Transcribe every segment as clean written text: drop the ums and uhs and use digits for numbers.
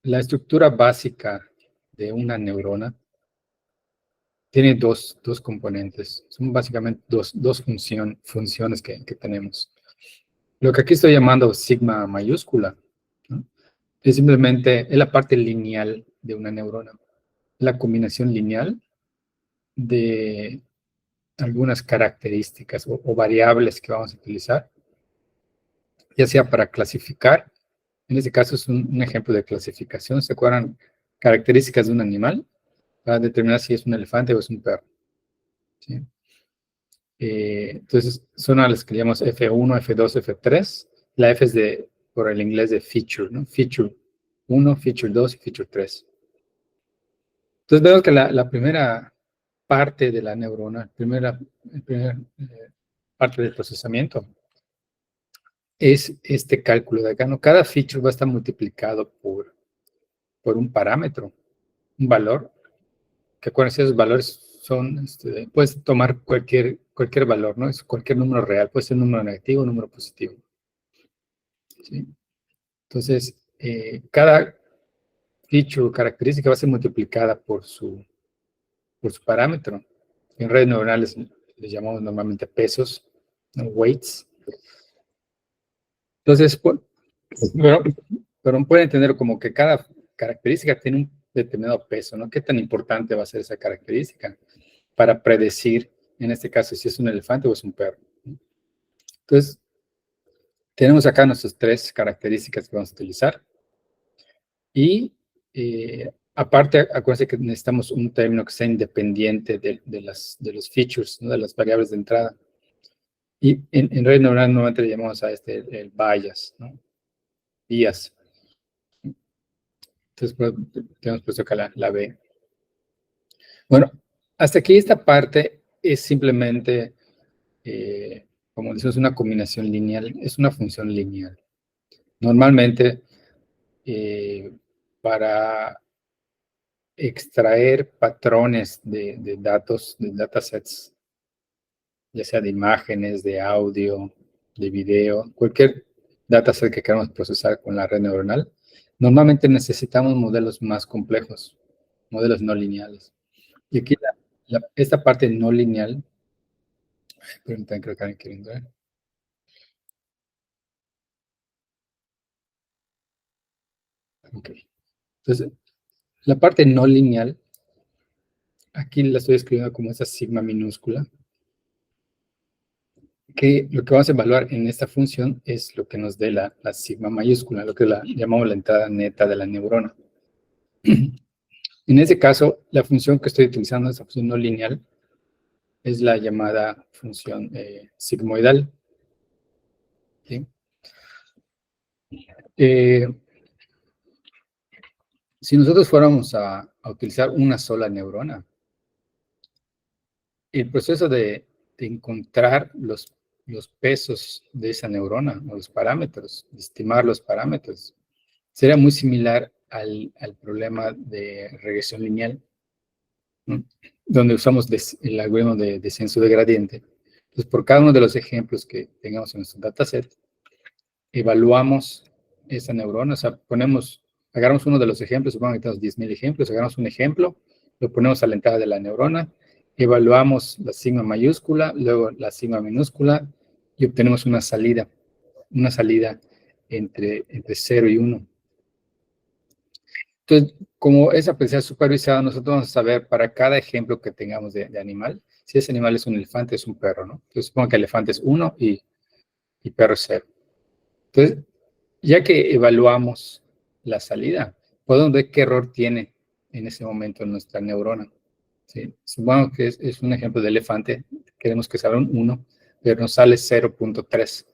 la estructura básica de una neurona tiene dos componentes. Son básicamente dos funciones que tenemos. Lo que aquí estoy llamando sigma mayúscula, ¿no? Es simplemente es la parte lineal de una neurona. La combinación lineal de algunas características o variables que vamos a utilizar, ya sea para clasificar. En este caso es un ejemplo de clasificación. ¿Se acuerdan? Características de un animal para determinar si es un elefante o es un perro, ¿sí? Entonces, son a las que llamamos F1, F2, F3. La F es por el inglés de feature, ¿no? Feature 1, feature 2 y feature 3. Entonces, vemos que la primera parte de la neurona, la primera parte del procesamiento, es este cálculo de acá, ¿no? Cada feature va a estar multiplicado por un parámetro, un valor, que acuérdense, esos valores son, puedes tomar cualquier valor, ¿no? Es cualquier número real, puede ser un número negativo o un número positivo, ¿sí? Entonces, cada feature o característica va a ser multiplicada por su parámetro. En redes neuronales les llamamos normalmente pesos, ¿no? Weights. Entonces, pero pueden entender como que cada característica tiene un determinado peso, ¿no? ¿Qué tan importante va a ser esa característica para predecir, en este caso, si es un elefante o es un perro? Entonces, tenemos acá nuestras tres características que vamos a utilizar. Y aparte, acuérdense que necesitamos un término que sea independiente de los features, ¿no? De las variables de entrada. Y en red neuronal normalmente le llamamos a el bias, ¿no? Bias. Entonces, pues, tenemos puesto acá la B. Bueno, hasta aquí esta parte es simplemente, como decimos, una combinación lineal, es una función lineal. Normalmente, para extraer patrones de datos, de datasets, ya sea de imágenes, de audio, de video, cualquier dataset que queramos procesar con la red neuronal, normalmente necesitamos modelos más complejos, modelos no lineales. Y aquí esta parte no lineal, permítanme, creo que alguien quiere entrar. Ok. Entonces, la parte no lineal, aquí la estoy escribiendo como esa sigma minúscula, que lo que vamos a evaluar en esta función es lo que nos dé la sigma mayúscula, lo que llamamos la entrada neta de la neurona. En ese caso, la función que estoy utilizando, esa función no lineal, es la llamada función sigmoidal, ¿sí? Si nosotros fuéramos a utilizar una sola neurona, el proceso de encontrar los pesos de esa neurona, o los parámetros, de estimar los parámetros, sería muy similar al problema de regresión lineal, ¿no? Donde usamos el algoritmo de descenso de gradiente. Entonces, por cada uno de los ejemplos que tengamos en nuestro dataset, evaluamos esa neurona, o sea, agarramos uno de los ejemplos, supongamos que tenemos 10,000 ejemplos, agarramos un ejemplo, lo ponemos a la entrada de la neurona, evaluamos la sigma mayúscula, luego la sigma minúscula, y obtenemos una salida entre 0 y 1. Entonces, como es aprendizaje supervisado, nosotros vamos a saber para cada ejemplo que tengamos de animal, si ese animal es un elefante, es un perro, ¿no? Entonces, supongo que elefante es 1 y perro es 0. Entonces, ya que evaluamos la salida, podemos ver qué error tiene en ese momento nuestra neurona, ¿sí? Supongamos que es un ejemplo de elefante, queremos que salga un 1, pero nos sale 0.3.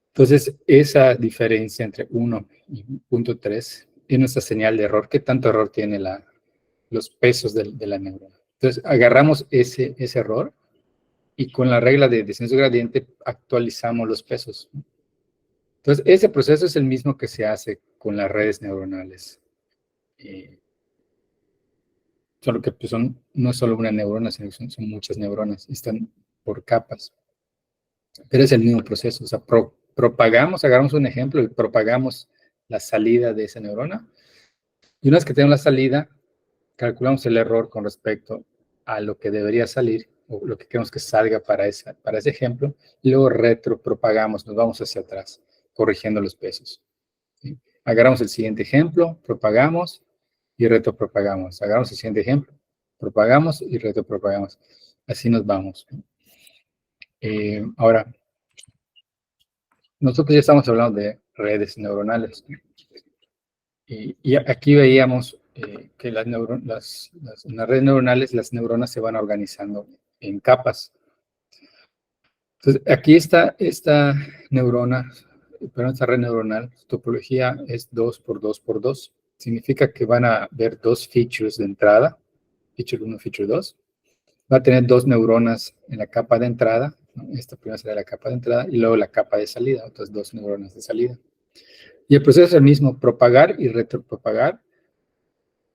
Entonces, esa diferencia entre 1 y 0.3 es nuestra señal de error. ¿Qué tanto error tiene los pesos de la neurona? Entonces, agarramos ese error y con la regla de descenso gradiente actualizamos los pesos. Entonces, ese proceso es el mismo que se hace con las redes neuronales. Solo que pues, no es solo una neurona, sino que son muchas neuronas, están por capas. Pero es el mismo proceso, o sea, propagamos, agarramos un ejemplo y propagamos la salida de esa neurona. Y una vez que tenemos la salida, calculamos el error con respecto a lo que debería salir o lo que queremos que salga para ese ejemplo, y luego retropropagamos, nos vamos hacia atrás, corrigiendo los pesos. ¿Sí? Agarramos el siguiente ejemplo, propagamos y retropropagamos. Agarramos el siguiente ejemplo, propagamos y retropropagamos. Así nos vamos. Ahora, nosotros ya estamos hablando de redes neuronales. Y aquí veíamos que en las redes neuronales las neuronas se van organizando en capas. Entonces, aquí está esta neurona, pero esta red neuronal, su topología es 2 por 2 por 2. Significa que van a haber dos features de entrada, feature 1, feature 2. Va a tener dos neuronas en la capa de entrada, ¿no? Esta primera será la capa de entrada y luego la capa de salida, otras dos neuronas de salida. Y el proceso es el mismo, propagar y retropropagar,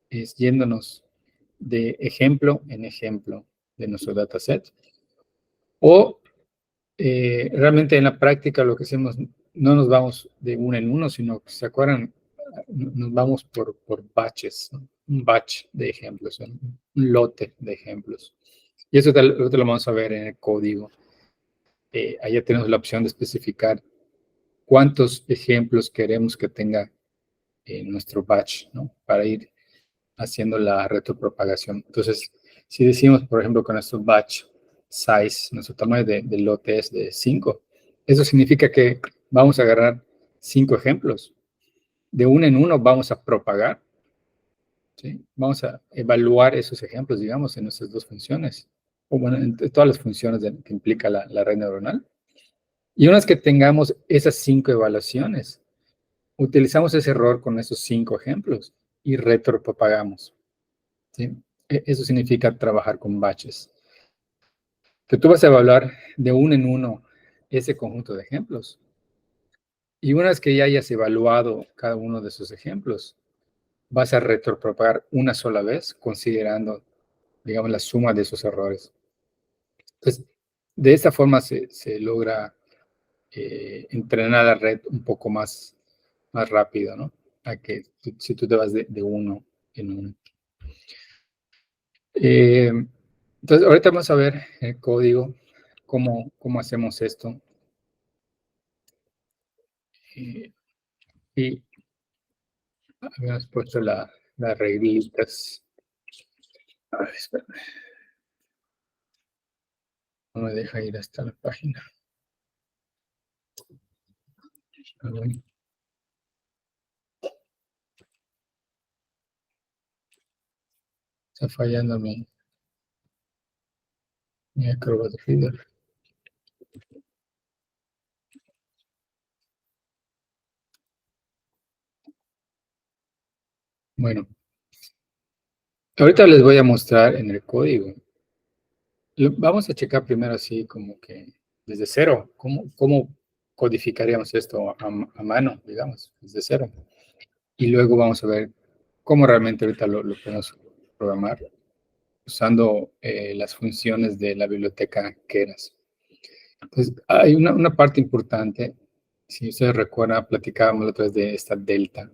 es yéndonos de ejemplo en ejemplo de nuestro dataset. O realmente en la práctica lo que hacemos, no nos vamos de uno en uno, sino que, ¿se acuerdan? Nos vamos por batches, ¿no? Un batch de ejemplos, ¿no? Un lote de ejemplos. Y eso te lo vamos a ver en el código. Allá tenemos la opción de especificar cuántos ejemplos queremos que tenga nuestro batch, ¿no? Para ir haciendo la retropropagación. Entonces, si decimos, por ejemplo, que nuestro batch size, nuestro tamaño de lote es de 5, eso significa que vamos a agarrar 5 ejemplos. De uno en uno vamos a propagar, ¿sí? Vamos a evaluar esos ejemplos, digamos, en nuestras dos funciones, o bueno, en todas las funciones que implica la red neuronal. Y una vez que tengamos esas 5 evaluaciones, utilizamos ese error con esos 5 ejemplos y retropropagamos. ¿Sí? Eso significa trabajar con batches. Que tú vas a evaluar de uno en uno ese conjunto de ejemplos. Y una vez que ya hayas evaluado cada uno de esos ejemplos, vas a retropropagar una sola vez, considerando, digamos, la suma de esos errores. Entonces, de esta forma se logra entrenar la red un poco más rápido, ¿no? A que si tú te vas de uno en uno. Entonces, ahorita vamos a ver el código, cómo hacemos esto. Y habíamos puesto las reglitas. A ver, espera. No me deja ir hasta la página. Está fallando mi Acrobat Reader. Bueno, ahorita les voy a mostrar en el código. Vamos a checar primero así como que desde cero. ¿Cómo codificaríamos esto a mano, digamos, desde cero? Y luego vamos a ver cómo realmente ahorita lo podemos programar usando las funciones de la biblioteca Keras. Entonces, hay una parte importante, si ustedes recuerdan, platicábamos la otra vez de esta delta,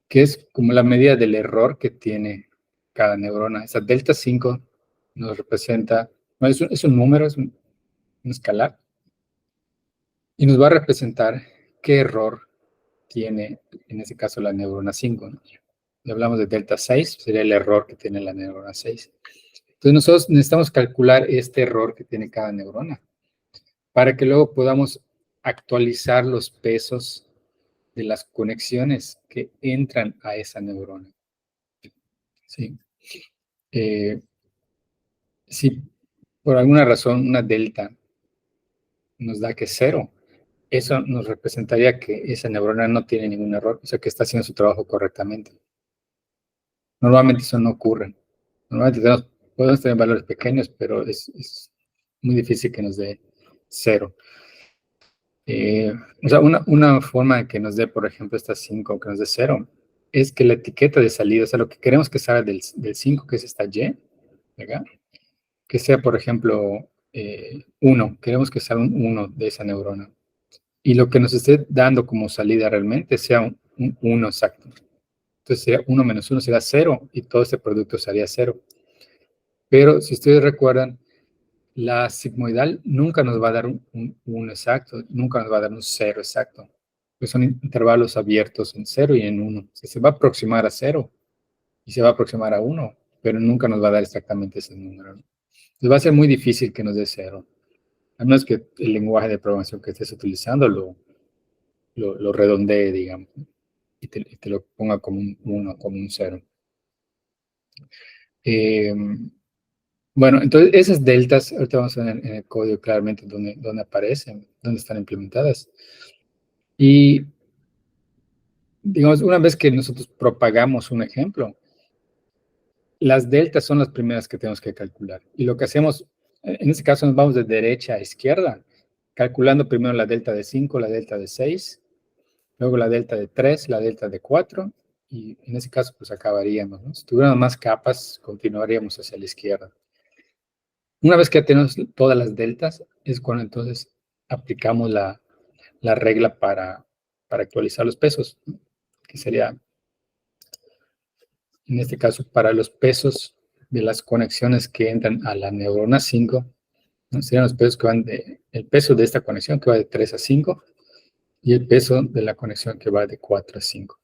que es como la medida del error que tiene cada neurona. Esa delta 5 nos representa, no, es un número, es un escalar, y nos va a representar qué error tiene, en ese caso, la neurona 5, ¿no? Si hablamos de delta 6, sería el error que tiene la neurona 6. Entonces, nosotros necesitamos calcular este error que tiene cada neurona para que luego podamos actualizar los pesos de las conexiones que entran a esa neurona. ¿Sí? Si por alguna razón una delta nos da que es 0, eso nos representaría que esa neurona no tiene ningún error, o sea que está haciendo su trabajo correctamente. Normalmente eso no ocurre. Normalmente podemos tener valores pequeños, pero es muy difícil que nos dé 0. O sea, una forma de que nos dé, por ejemplo, esta 5, que nos dé 0, es que la etiqueta de salida, o sea, lo que queremos que salga del 5, que es esta Y, ¿verdad? Que sea, por ejemplo, 1, queremos que salga un 1 de esa neurona. Y lo que nos esté dando como salida realmente sea un 1 exacto. Entonces sería 1 menos 1 será 0 y todo este producto sería 0. Pero si ustedes recuerdan, la sigmoidal nunca nos va a dar un 1 exacto, nunca nos va a dar un 0 exacto. Pues son intervalos abiertos en 0 y en 1. O sea, se va a aproximar a 0 y se va a aproximar a 1, pero nunca nos va a dar exactamente ese número, ¿no? Entonces va a ser muy difícil que nos dé 0. A menos que el lenguaje de programación que estés utilizando lo redondee, digamos, ¿no? Y te lo ponga como un 1, como un 0. Bueno, entonces esas deltas, ahorita vamos a ver en el código claramente dónde aparecen, dónde están implementadas. Y, digamos, una vez que nosotros propagamos un ejemplo, las deltas son las primeras que tenemos que calcular. Y lo que hacemos, en este caso nos vamos de derecha a izquierda, calculando primero la delta de 5, la delta de 6, luego la delta de 3, la delta de 4, y en ese caso pues acabaríamos, ¿no? Si tuviéramos más capas, continuaríamos hacia la izquierda. Una vez que tenemos todas las deltas, es cuando entonces aplicamos la regla para actualizar los pesos, ¿no? Que sería, en este caso, para los pesos de las conexiones que entran a la neurona 5, ¿no? Serían los pesos que van el peso de esta conexión que va de 3 a 5 y el peso de la conexión que va de 4 a 5.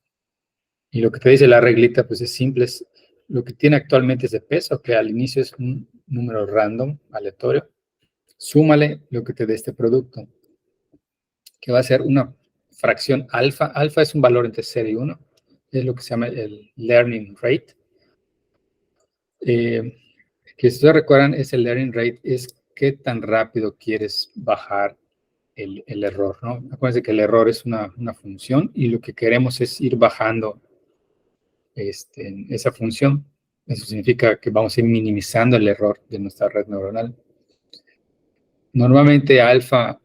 Y lo que te dice la reglita, pues es simple, es lo que tiene actualmente ese peso, que al inicio es un número random, aleatorio, súmale lo que te dé este producto, que va a ser una fracción alfa. Alfa es un valor entre 0 y 1, es lo que se llama el learning rate. Que si ustedes recuerdan, ese learning rate es qué tan rápido quieres bajar el error, ¿no? Acuérdense que el error es una función y lo que queremos es ir bajando esa función. Eso significa que vamos a ir minimizando el error de nuestra red neuronal. Normalmente alfa,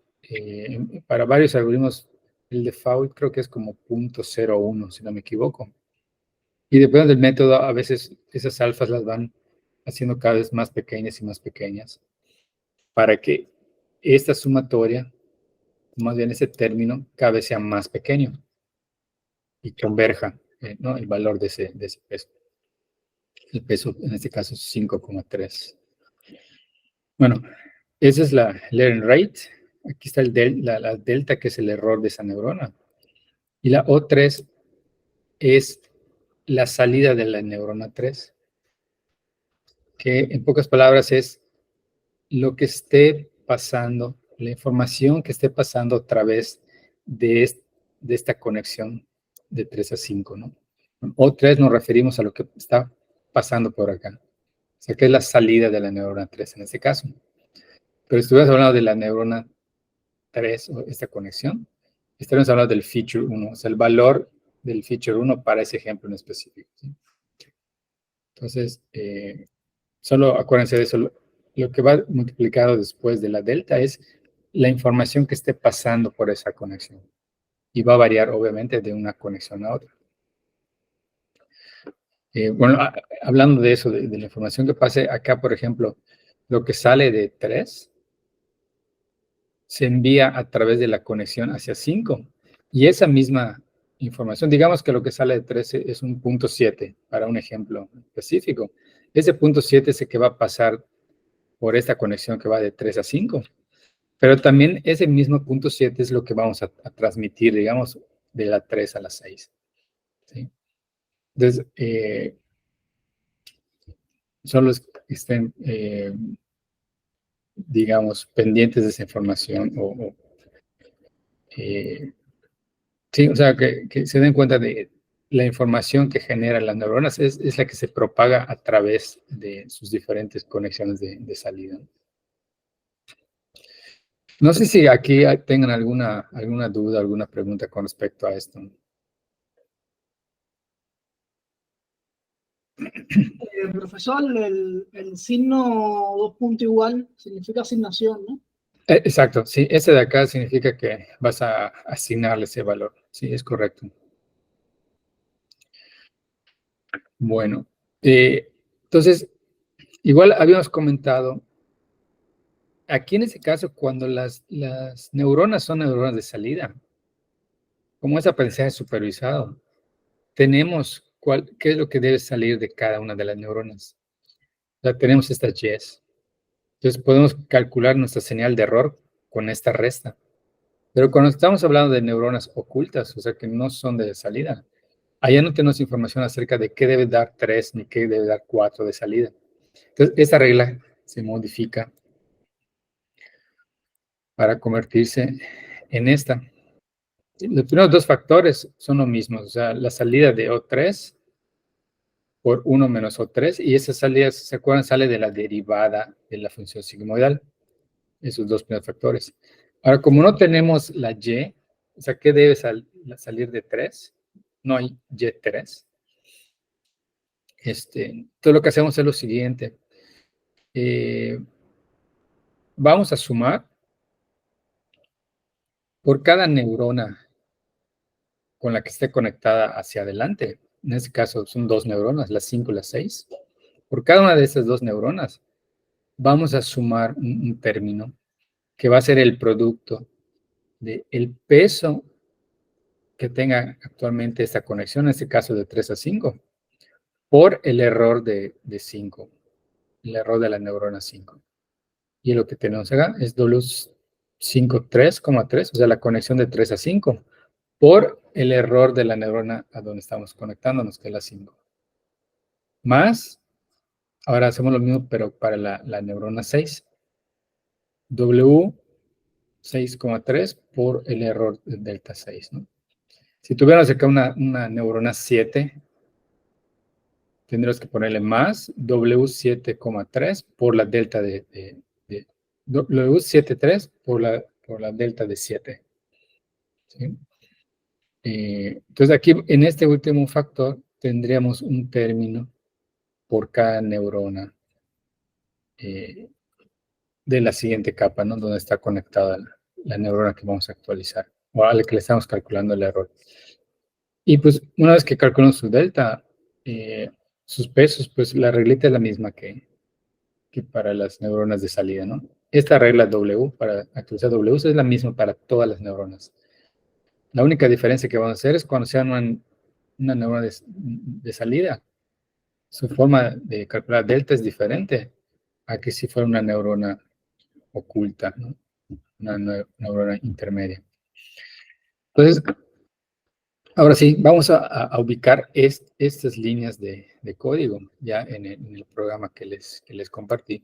para varios algoritmos, el default creo que es como 0.01, si no me equivoco. Y depende del método, a veces esas alfas las van haciendo cada vez más pequeñas y más pequeñas para que esta sumatoria, más bien ese término, cada vez sea más pequeño y converja, ¿no? El valor de ese peso. El peso, en este caso, es 5,3. Bueno, esa es la learning rate. Aquí está la delta, que es el error de esa neurona. Y la O3 es la salida de la neurona 3, que en pocas palabras es lo que esté pasando, la información que esté pasando a través de esta conexión de 3 a 5, ¿no? O3 nos referimos a lo que está pasando por acá. O sea, que es la salida de la neurona 3 en este caso. Pero si estuvieras hablando de la neurona 3 o esta conexión, estaríamos hablando del feature 1, o sea, el valor del feature 1 para ese ejemplo en específico, ¿sí? Entonces, solo acuérdense de eso. Lo que va multiplicado después de la delta es la información que esté pasando por esa conexión. Y va a variar, obviamente, de una conexión a otra. Bueno, hablando de eso, de la información que pase acá, por ejemplo, lo que sale de 3 se envía a través de la conexión hacia 5. Y esa misma información, digamos que lo que sale de 13 es un punto 7, para un ejemplo específico. Ese punto 7 es el que va a pasar por esta conexión que va de 3 a 5. Pero también ese mismo punto 7 es lo que vamos a transmitir, digamos, de la 3 a la 6. ¿Sí? Entonces, son los que estén, digamos, pendientes de esa información sí, o sea, que se den cuenta de la información que generan las neuronas es la que se propaga a través de sus diferentes conexiones de salida. No sé si aquí tengan alguna duda, alguna pregunta con respecto a esto. Profesor, el signo dos puntos igual significa asignación, ¿no? Exacto, sí, ese de acá significa que vas a asignarle ese valor. Sí, es correcto. Bueno, entonces, igual habíamos comentado, aquí en este caso, cuando las neuronas son neuronas de salida, como es aprendizaje supervisado, tenemos qué es lo que debe salir de cada una de las neuronas. O sea, tenemos estas Y's. Entonces podemos calcular nuestra señal de error con esta resta. Pero cuando estamos hablando de neuronas ocultas, o sea, que no son de salida, allá no tenemos información acerca de qué debe dar 3 ni qué debe dar 4 de salida. Entonces, esta regla se modifica para convertirse en esta. Los primeros dos factores son los mismos, o sea, la salida de O3 por 1 menos O3, y esa salida, si se acuerdan, sale de la derivada de la función sigmoidal, esos dos primeros factores. Ahora, como no tenemos la Y, o sea, ¿qué debe salir de 3? No hay Y3. Entonces lo que hacemos es lo siguiente. Vamos a sumar por cada neurona con la que esté conectada hacia adelante. En este caso son 2 neuronas, las 5 y las 6. Por cada una de estas 2 neuronas vamos a sumar un término que va a ser el producto del peso que tenga actualmente esta conexión, en este caso de 3 a 5, por el error de 5, el error de la neurona 5. Y lo que tenemos acá es W5 3,3, o sea, la conexión de 3 a 5, por el error de la neurona a donde estamos conectándonos, que es la 5. Más, ahora hacemos lo mismo, pero para la neurona 6. W6,3 por el error de delta 6, ¿no? Si tuviéramos acá una neurona 7, tendríamos que ponerle más W7,3 por la delta de W73 por la delta de 7. ¿Sí? Entonces aquí en este último factor tendríamos un término por cada neurona de la siguiente capa, ¿no? Donde está conectada la neurona que vamos a actualizar, o a la que le estamos calculando el error. Y pues una vez que calculamos su delta, sus pesos, pues la reglita es la misma que para las neuronas de salida, ¿no? Esta regla W, para actualizar W, es la misma para todas las neuronas. La única diferencia que vamos a hacer es cuando sea una neurona de salida, su forma de calcular delta es diferente a que si fuera una neurona oculta, ¿no? Una neurona intermedia. Entonces, ahora sí, vamos a ubicar estas líneas de código ya en el programa que les compartí.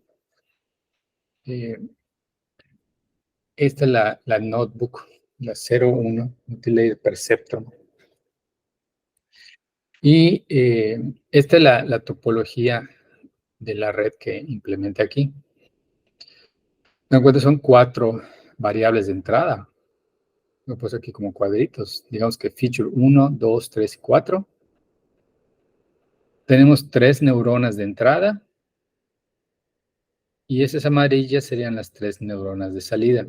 Esta es la notebook, la 01, Multilayer Perceptron. Y esta es la topología de la red que implementé aquí. Me encuentro son 4 variables de entrada. Lo puse aquí como cuadritos. Digamos que feature 1, 2, 3 y 4. Tenemos 3 neuronas de entrada. Y esas amarillas serían las 3 neuronas de salida.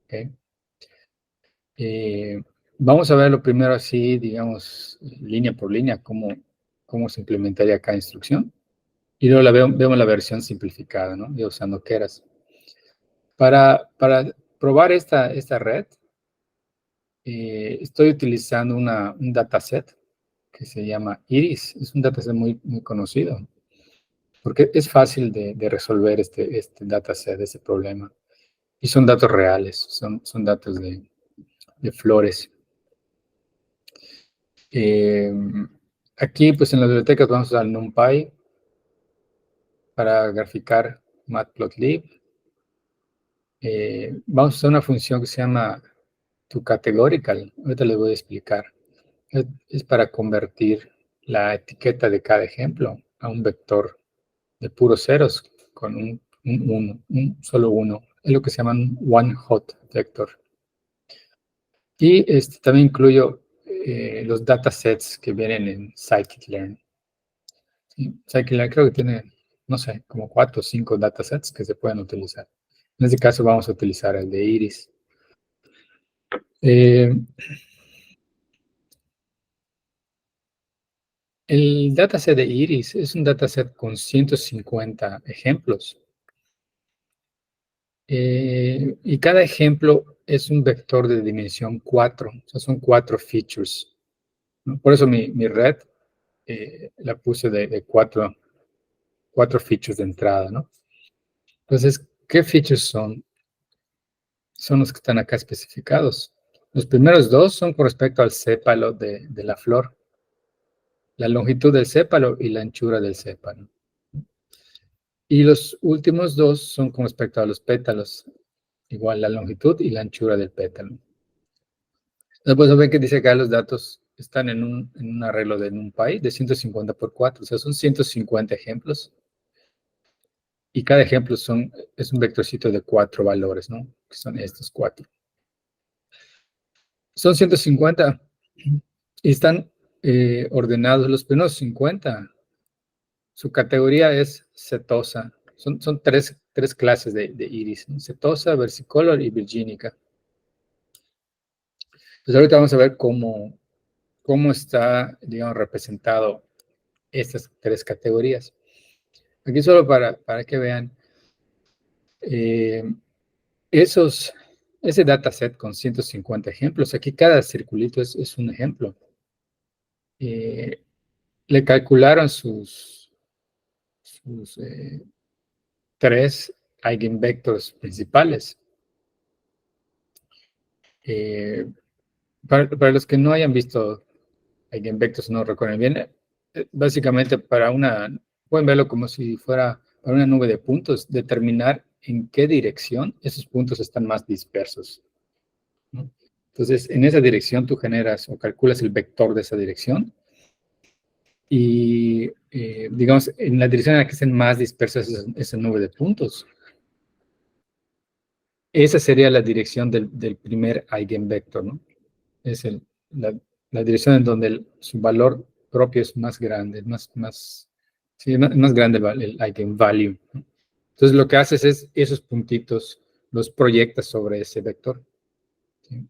¿Okay? Vamos a verlo primero así, digamos, línea por línea, cómo se implementaría cada instrucción. Y luego vemos la versión simplificada, ¿no? Ya usando Keras. Para probar esta red, estoy utilizando un dataset que se llama Iris. Es un dataset muy, muy conocido, porque es fácil de resolver este dataset, este problema. Y son datos reales, son datos de flores. Aquí, pues en las bibliotecas vamos a usar NumPy para graficar Matplotlib. Vamos a usar una función que se llama toCategorical. Ahorita les voy a explicar. Es para convertir la etiqueta de cada ejemplo a un vector de puros ceros con un solo uno. Es lo que se llama un one-hot vector. Y también incluyo los datasets que vienen en scikit-learn. Sí, scikit-learn creo que tiene, no sé, como 4 o 5 datasets que se pueden utilizar. En este caso vamos a utilizar el de Iris. El dataset de Iris es un dataset con 150 ejemplos. Y cada ejemplo es un vector de dimensión 4, o sea, son 4 features, ¿no? Por eso mi red la puse de 4 features de entrada, ¿no? Entonces, ¿qué features son? Son los que están acá especificados. Los primeros dos son con respecto al sépalo de la flor, la longitud del sépalo y la anchura del sépalo. Y los últimos dos son con respecto a los pétalos, igual la longitud y la anchura del pétalo. Después ven que dice acá los datos están en un arreglo de NumPy de 150 por 4, o sea, son 150 ejemplos. Y cada ejemplo es un vectorcito de 4 valores, ¿no? Que son estos 4. Son 150 y están ordenados. Los primeros 50, su categoría es setosa. Son tres clases de iris, ¿no? Setosa, versicolor y virgínica. Pues ahorita vamos a ver cómo está, digamos, representado estas 3 categorías. Aquí solo para que vean, ese dataset con 150 ejemplos, aquí cada circulito es un ejemplo. Le calcularon sus 3 eigenvectors principales. Para los que no hayan visto eigenvectors, no recuerden bien, básicamente pueden verlo como si fuera para una nube de puntos, determinar en qué dirección esos puntos están más dispersos, ¿no? Entonces, en esa dirección tú generas o calculas el vector de esa dirección y, digamos, en la dirección en la que estén más dispersas esa nube de puntos, esa sería la dirección del primer eigenvector, ¿no? Es la dirección en donde su valor propio es más grande, sí, más grande el eigenvalue, ¿no? Entonces, lo que haces es esos puntitos los proyectas sobre ese vector, ¿sí?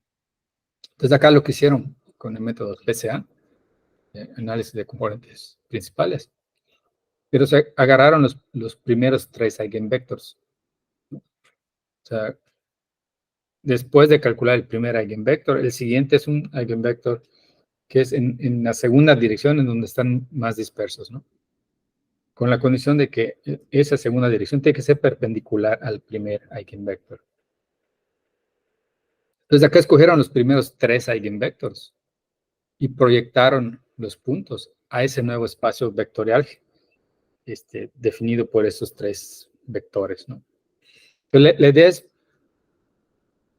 Entonces, acá lo que hicieron con el método PCA, análisis de componentes principales, pero se agarraron los primeros 3 eigenvectors, ¿no? O sea, después de calcular el primer eigenvector, el siguiente es un eigenvector que es en la segunda dirección en donde están más dispersos, ¿no? Con la condición de que esa segunda dirección tiene que ser perpendicular al primer eigenvector. Entonces acá escogieron los primeros 3 eigenvectors y proyectaron los puntos a ese nuevo espacio vectorial definido por esos 3 vectores, ¿no? Entonces, la idea es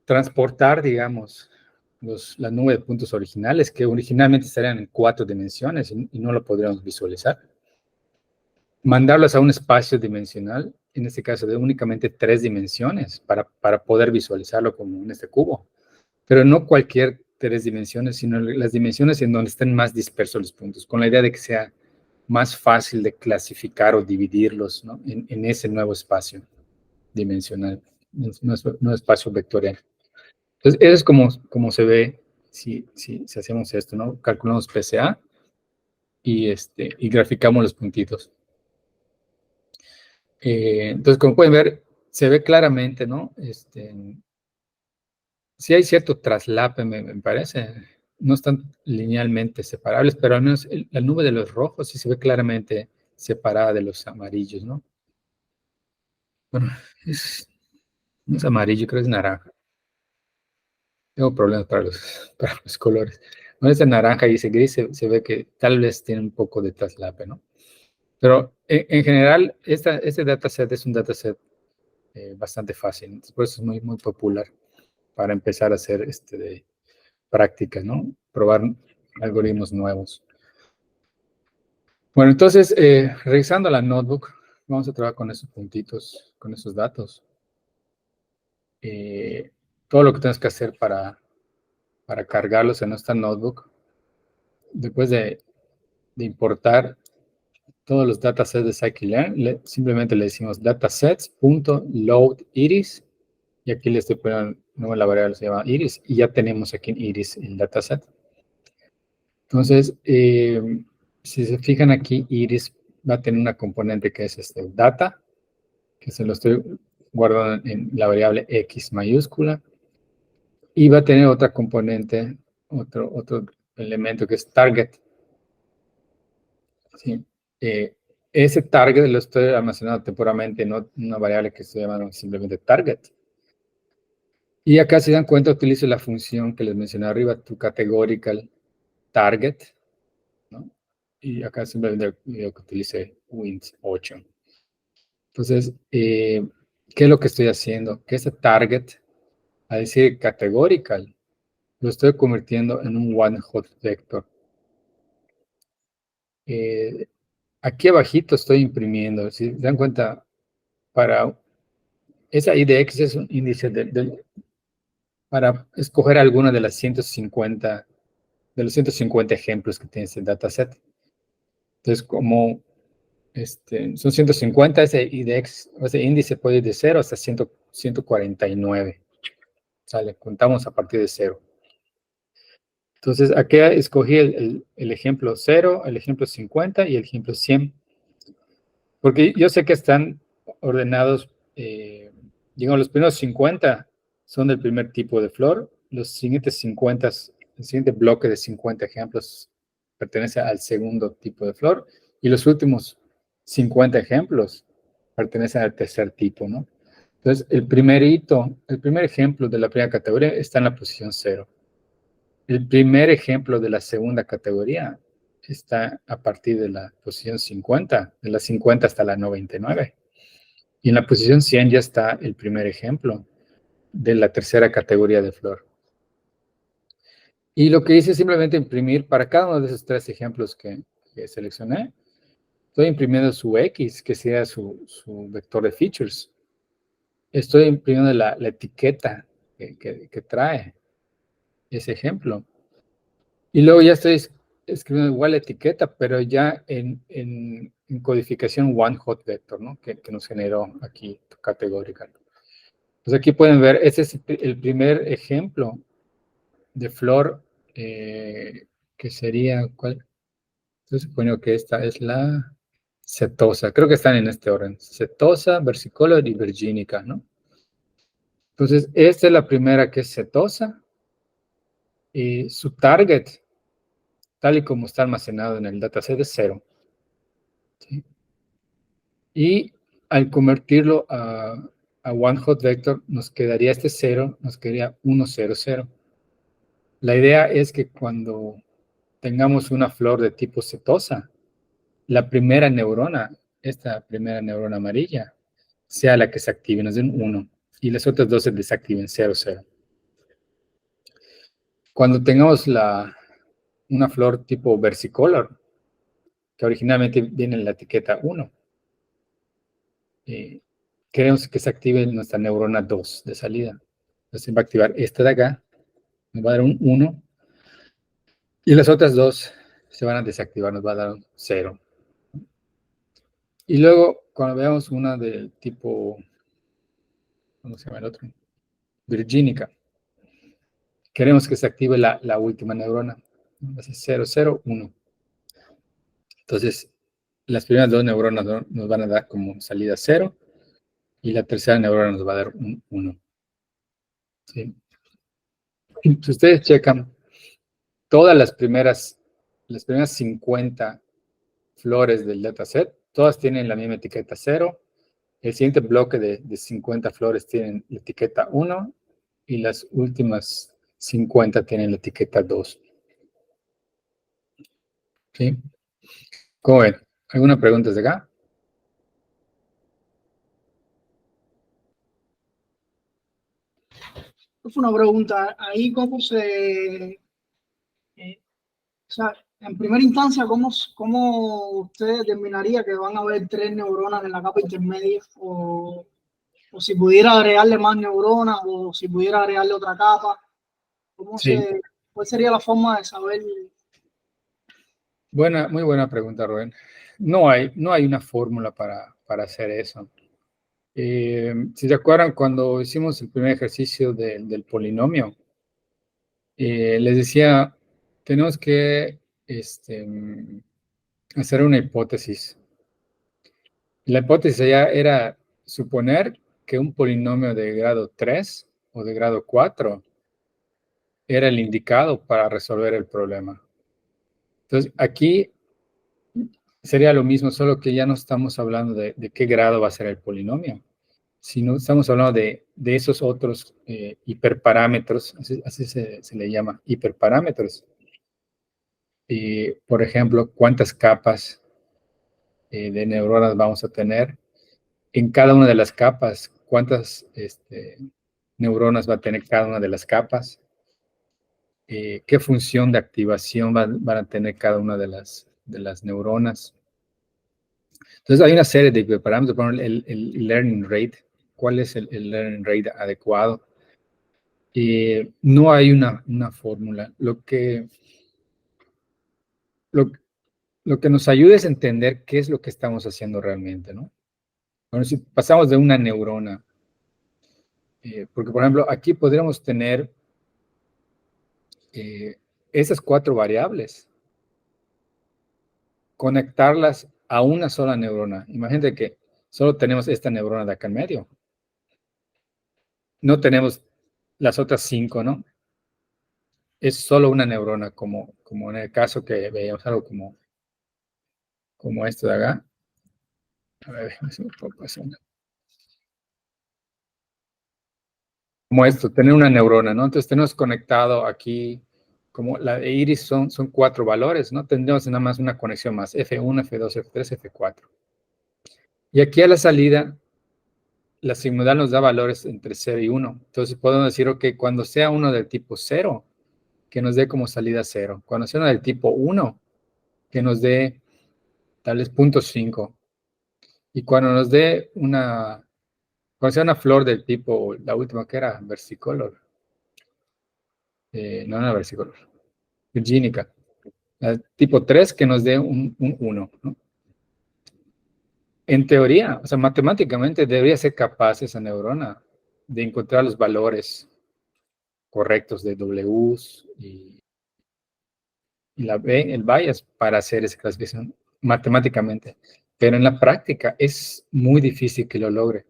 transportar, digamos, la nube de puntos originales, que originalmente estarían en 4 dimensiones y no lo podríamos visualizar, mandarlos a un espacio dimensional, en este caso de únicamente 3 dimensiones, para poder visualizarlo como en este cubo. Pero no cualquier 3 dimensiones, sino las dimensiones en donde estén más dispersos los puntos, con la idea de que sea más fácil de clasificar o dividirlos, ¿no? en ese nuevo espacio dimensional, nuevo espacio vectorial. Entonces, eso es como se ve si hacemos esto, ¿no? Calculamos PCA y graficamos los puntitos. Entonces, como pueden ver, se ve claramente, ¿no? Sí hay cierto traslape, me parece. No están linealmente separables, pero al menos la nube de los rojos sí se ve claramente separada de los amarillos, ¿no? Bueno, no es amarillo, creo que es naranja. Tengo problemas para los colores. Bueno, ese naranja y ese gris se ve que tal vez tiene un poco de traslape, ¿no? Pero en general, este dataset es un dataset bastante fácil, por eso es muy, muy popular para empezar a hacer de práctica, ¿no? Probar algoritmos nuevos. Bueno, entonces, revisando la notebook, vamos a trabajar con esos puntitos, con esos datos. Todo lo que tenemos que hacer para cargarlos en nuestra notebook, después de importar todos los datasets de scikit-learn, simplemente le decimos datasets.loadIris, y aquí le estoy poniendo la variable se llama iris, y ya tenemos aquí en iris el dataset. Entonces, si se fijan aquí, iris va a tener una componente que es data, que se lo estoy guardando en la variable x mayúscula, Y va a tener otra componente, otro elemento que es target. ¿Sí? Ese target lo estoy almacenando temporalmente en una variable que se llama simplemente target. Y acá, si dan cuenta, utilizo la función que les mencioné arriba, to categorical target, ¿no? Y acá simplemente digo que utilice wint8. Entonces, ¿qué es lo que estoy haciendo? Que ese target, a decir categorical, lo estoy convirtiendo en un one hot vector. Aquí abajito estoy imprimiendo, si se dan cuenta, para esa IDX es un índice para escoger alguna de las 150, de los 150 ejemplos que tiene ese dataset. Entonces, como son 150, ese IDX, ese índice puede ir de 0 hasta 149. Sale, contamos a partir de 0. Entonces, aquí escogí el ejemplo 0, el ejemplo 50 y el ejemplo 100. Porque yo sé que están ordenados, digamos, los primeros 50 son del primer tipo de flor, los siguientes 50, el siguiente bloque de 50 ejemplos pertenece al segundo tipo de flor, y los últimos 50 ejemplos pertenecen al tercer tipo, ¿no? Entonces, el primer ejemplo de la primera categoría está en la posición 0. El primer ejemplo de la segunda categoría está a partir de la posición 50, de la 50 hasta la 99. Y en la posición 100 ya está el primer ejemplo de la tercera categoría de flor. Y lo que hice es simplemente imprimir para cada uno de esos tres ejemplos que seleccioné. Estoy imprimiendo su X, que sea su vector de features. Estoy imprimiendo la etiqueta que trae ese ejemplo. Y luego ya estoy escribiendo igual la etiqueta, pero ya en codificación one hot vector, ¿no? Que nos generó aquí categórica. Pues aquí pueden ver, este es el primer ejemplo de flor que sería, ¿cuál? Yo supongo que esta es la setosa. Creo que están en este orden. Setosa, versicolor y virginica, ¿no? Entonces, esta es la primera que es setosa. Y su target, tal y como está almacenado en el dataset, es 0. ¿Sí? Y al convertirlo a one hot vector, nos quedaría este 0, nos quedaría 1, 0, 0. La idea es que cuando tengamos una flor de tipo setosa, la primera neurona, esta primera neurona amarilla, sea la que se active, nos den 1, y las otras dos se desactiven 0, 0. Cuando tengamos una flor tipo versicolor, que originalmente viene en la etiqueta 1, queremos que se active nuestra neurona 2 de salida. Entonces va a activar esta de acá, nos va a dar un 1, y las otras dos se van a desactivar, nos va a dar un 0. Y luego, cuando veamos una del tipo, ¿cómo se llama el otro? Virgínica, queremos que se active la última neurona. Va a ser 0, 0, 1. Entonces, las primeras dos neuronas nos van a dar como salida 0, y la tercera neurona nos va a dar un 1. ¿Sí? Si ustedes checan, todas las primeras 50 flores del dataset, todas tienen la misma etiqueta 0. El siguiente bloque de 50 flores tienen la etiqueta 1, y las últimas 50 tienen la etiqueta 2. ¿Sí? ¿Cómo ven? ¿Alguna pregunta desde acá? Fue una pregunta. Ahí, ¿cómo o sea, en primera instancia, cómo usted determinaría que van a haber tres neuronas en la capa intermedia? O si pudiera agregarle más neuronas, o si pudiera agregarle otra capa, Sí. ¿cuál sería la forma de saber? Muy buena pregunta, Rubén. No hay una fórmula para hacer eso. Si se acuerdan, cuando hicimos el primer ejercicio del polinomio, les decía, tenemos que hacer una hipótesis. La hipótesis ya era suponer que un polinomio de grado 3 o de grado 4 era el indicado para resolver el problema. Entonces, aquí sería lo mismo, solo que ya no estamos hablando de qué grado va a ser el polinomio, sino estamos hablando de esos otros hiperparámetros, así se le llama, hiperparámetros. Por ejemplo, cuántas capas de neuronas vamos a tener en cada una de las capas, cuántas neuronas va a tener cada una de las capas, qué función de activación van a tener cada una de las neuronas. Entonces hay una serie de parámetros, por ejemplo, el learning rate, cuál es el learning rate adecuado. No hay una fórmula. Lo que nos ayuda es entender qué es lo que estamos haciendo realmente, ¿no? Bueno, si pasamos de una neurona, porque por ejemplo, aquí podríamos tener esas 4 variables, conectarlas a una sola neurona. Imagínate que solo tenemos esta neurona de acá en medio. No tenemos las otras 5, ¿no? Es solo una neurona, como en el caso que veíamos algo como esto de acá. A ver, si me puedo pasar. Como esto, tener una neurona, ¿no? Entonces tenemos conectado aquí, como la de iris son 4 valores, ¿no? Tendríamos nada más una conexión más, F1, F2, F3, F4. Y aquí a la salida, la sigmoidal nos da valores entre 0 y 1. Entonces podemos decir, ok, cuando sea uno del tipo 0, que nos dé como salida 0. Cuando sea uno del tipo 1, que nos dé tal vez 0.5. Y cuando nos dé cuando sea una flor del tipo, la última que era versicolor, no era versicolor, virgínica, tipo 3 que nos dé un 1, ¿no? En teoría, o sea, matemáticamente debería ser capaz esa neurona de encontrar los valores correctos de Ws y el bias para hacer esa clasificación matemáticamente. Pero en la práctica es muy difícil que lo logre.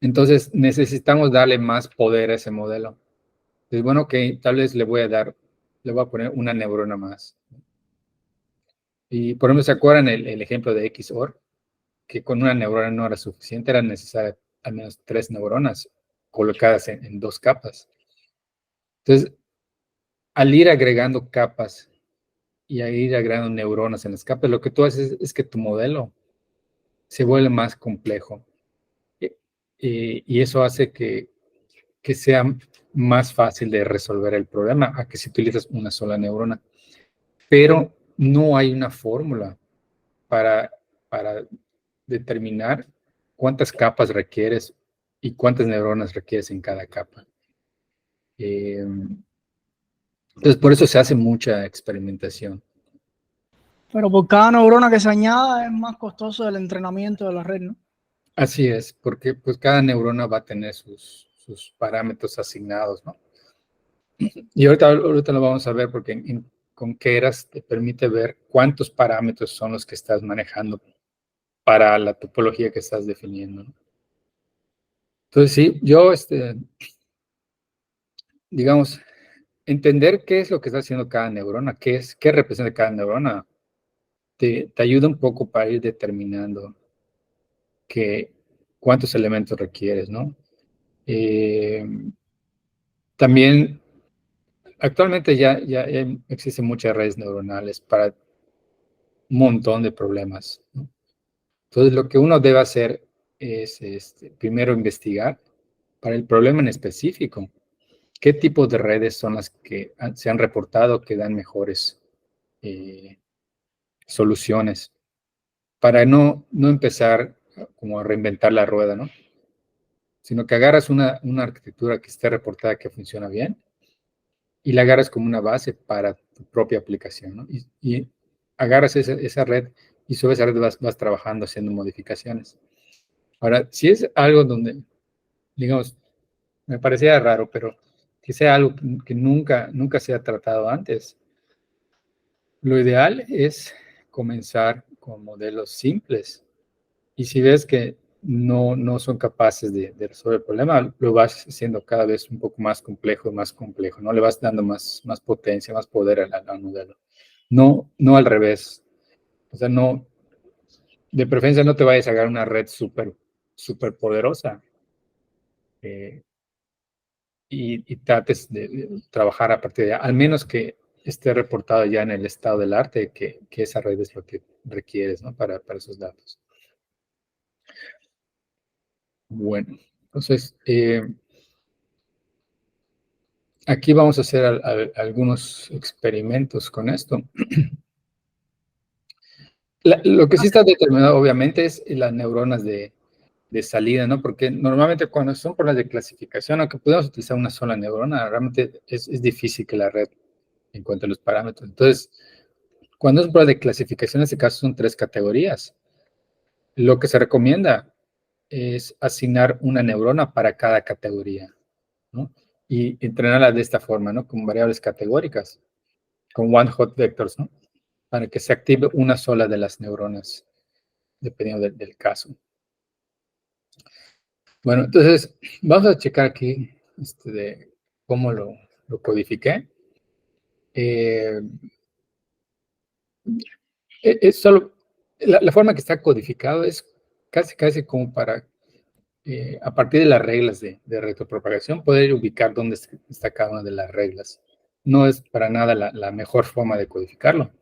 Entonces necesitamos darle más poder a ese modelo. Es bueno que tal vez le voy a poner una neurona más. Y por ejemplo, ¿se acuerdan el ejemplo de XOR? Que con una neurona no era suficiente, eran necesarias al menos 3 neuronas colocadas en 2 capas. Entonces, al ir agregando capas y a ir agregando neuronas en las capas, lo que tú haces es que tu modelo se vuelve más complejo. Y eso hace que sea más fácil de resolver el problema a que si utilizas una sola neurona. Pero no hay una fórmula para, para determinar cuántas capas requieres y cuántas neuronas requieres en cada capa. Entonces, por eso se hace mucha experimentación. Pero por cada neurona que se añada es más costoso el entrenamiento de la red, ¿no? Así es, porque pues cada neurona va a tener sus parámetros asignados, ¿no? Y ahorita lo vamos a ver porque con Keras te permite ver cuántos parámetros son los que estás manejando para la topología que estás definiendo, ¿no? Entonces, sí, yo, digamos, entender qué es lo que está haciendo cada neurona, qué representa cada neurona, te ayuda un poco para ir determinando cuántos elementos requieres, ¿no? También, actualmente ya existen muchas redes neuronales para un montón de problemas, ¿no? Entonces, lo que uno debe hacer es primero investigar para el problema en específico, qué tipos de redes son las que se han reportado que dan mejores soluciones, para no empezar como a reinventar la rueda, ¿no? Sino que agarras una arquitectura que esté reportada que funciona bien y la agarras como una base para tu propia aplicación, ¿no? Y agarras esa red y sobre esa red vas trabajando, haciendo modificaciones. Ahora, si es algo donde, digamos, me parecía raro, pero que sea algo que nunca se ha tratado antes, lo ideal es comenzar con modelos simples. Y si ves que no son capaces de resolver el problema, lo vas haciendo cada vez un poco más complejo y más complejo, ¿no? Le vas dando más potencia, más poder al modelo. No al revés. O sea, no, de preferencia no te vayas a sacar una red súper poderosa y trates de trabajar a partir de allá, al menos que esté reportado ya en el estado del arte que esa red es lo que requieres, ¿no? Para esos datos. Bueno, entonces, aquí vamos a hacer algunos experimentos con esto. Lo que sí está determinado, obviamente, es las neuronas de salida, ¿no? Porque normalmente cuando son por las de clasificación, aunque podemos utilizar una sola neurona, realmente es difícil que la red encuentre los parámetros. Entonces, cuando es por de clasificación, en este caso son 3 categorías. Lo que se recomienda es asignar una neurona para cada categoría, ¿no? Y entrenarla de esta forma, ¿no? Con variables categóricas, con one hot vectors, ¿no? Para que se active una sola de las neuronas, dependiendo del caso. Bueno, entonces vamos a checar aquí de cómo lo codifiqué. Es solo, la forma que está codificado es casi como para, a partir de las reglas de retropropagación, poder ubicar dónde está cada una de las reglas. No es para nada la mejor forma de codificarlo.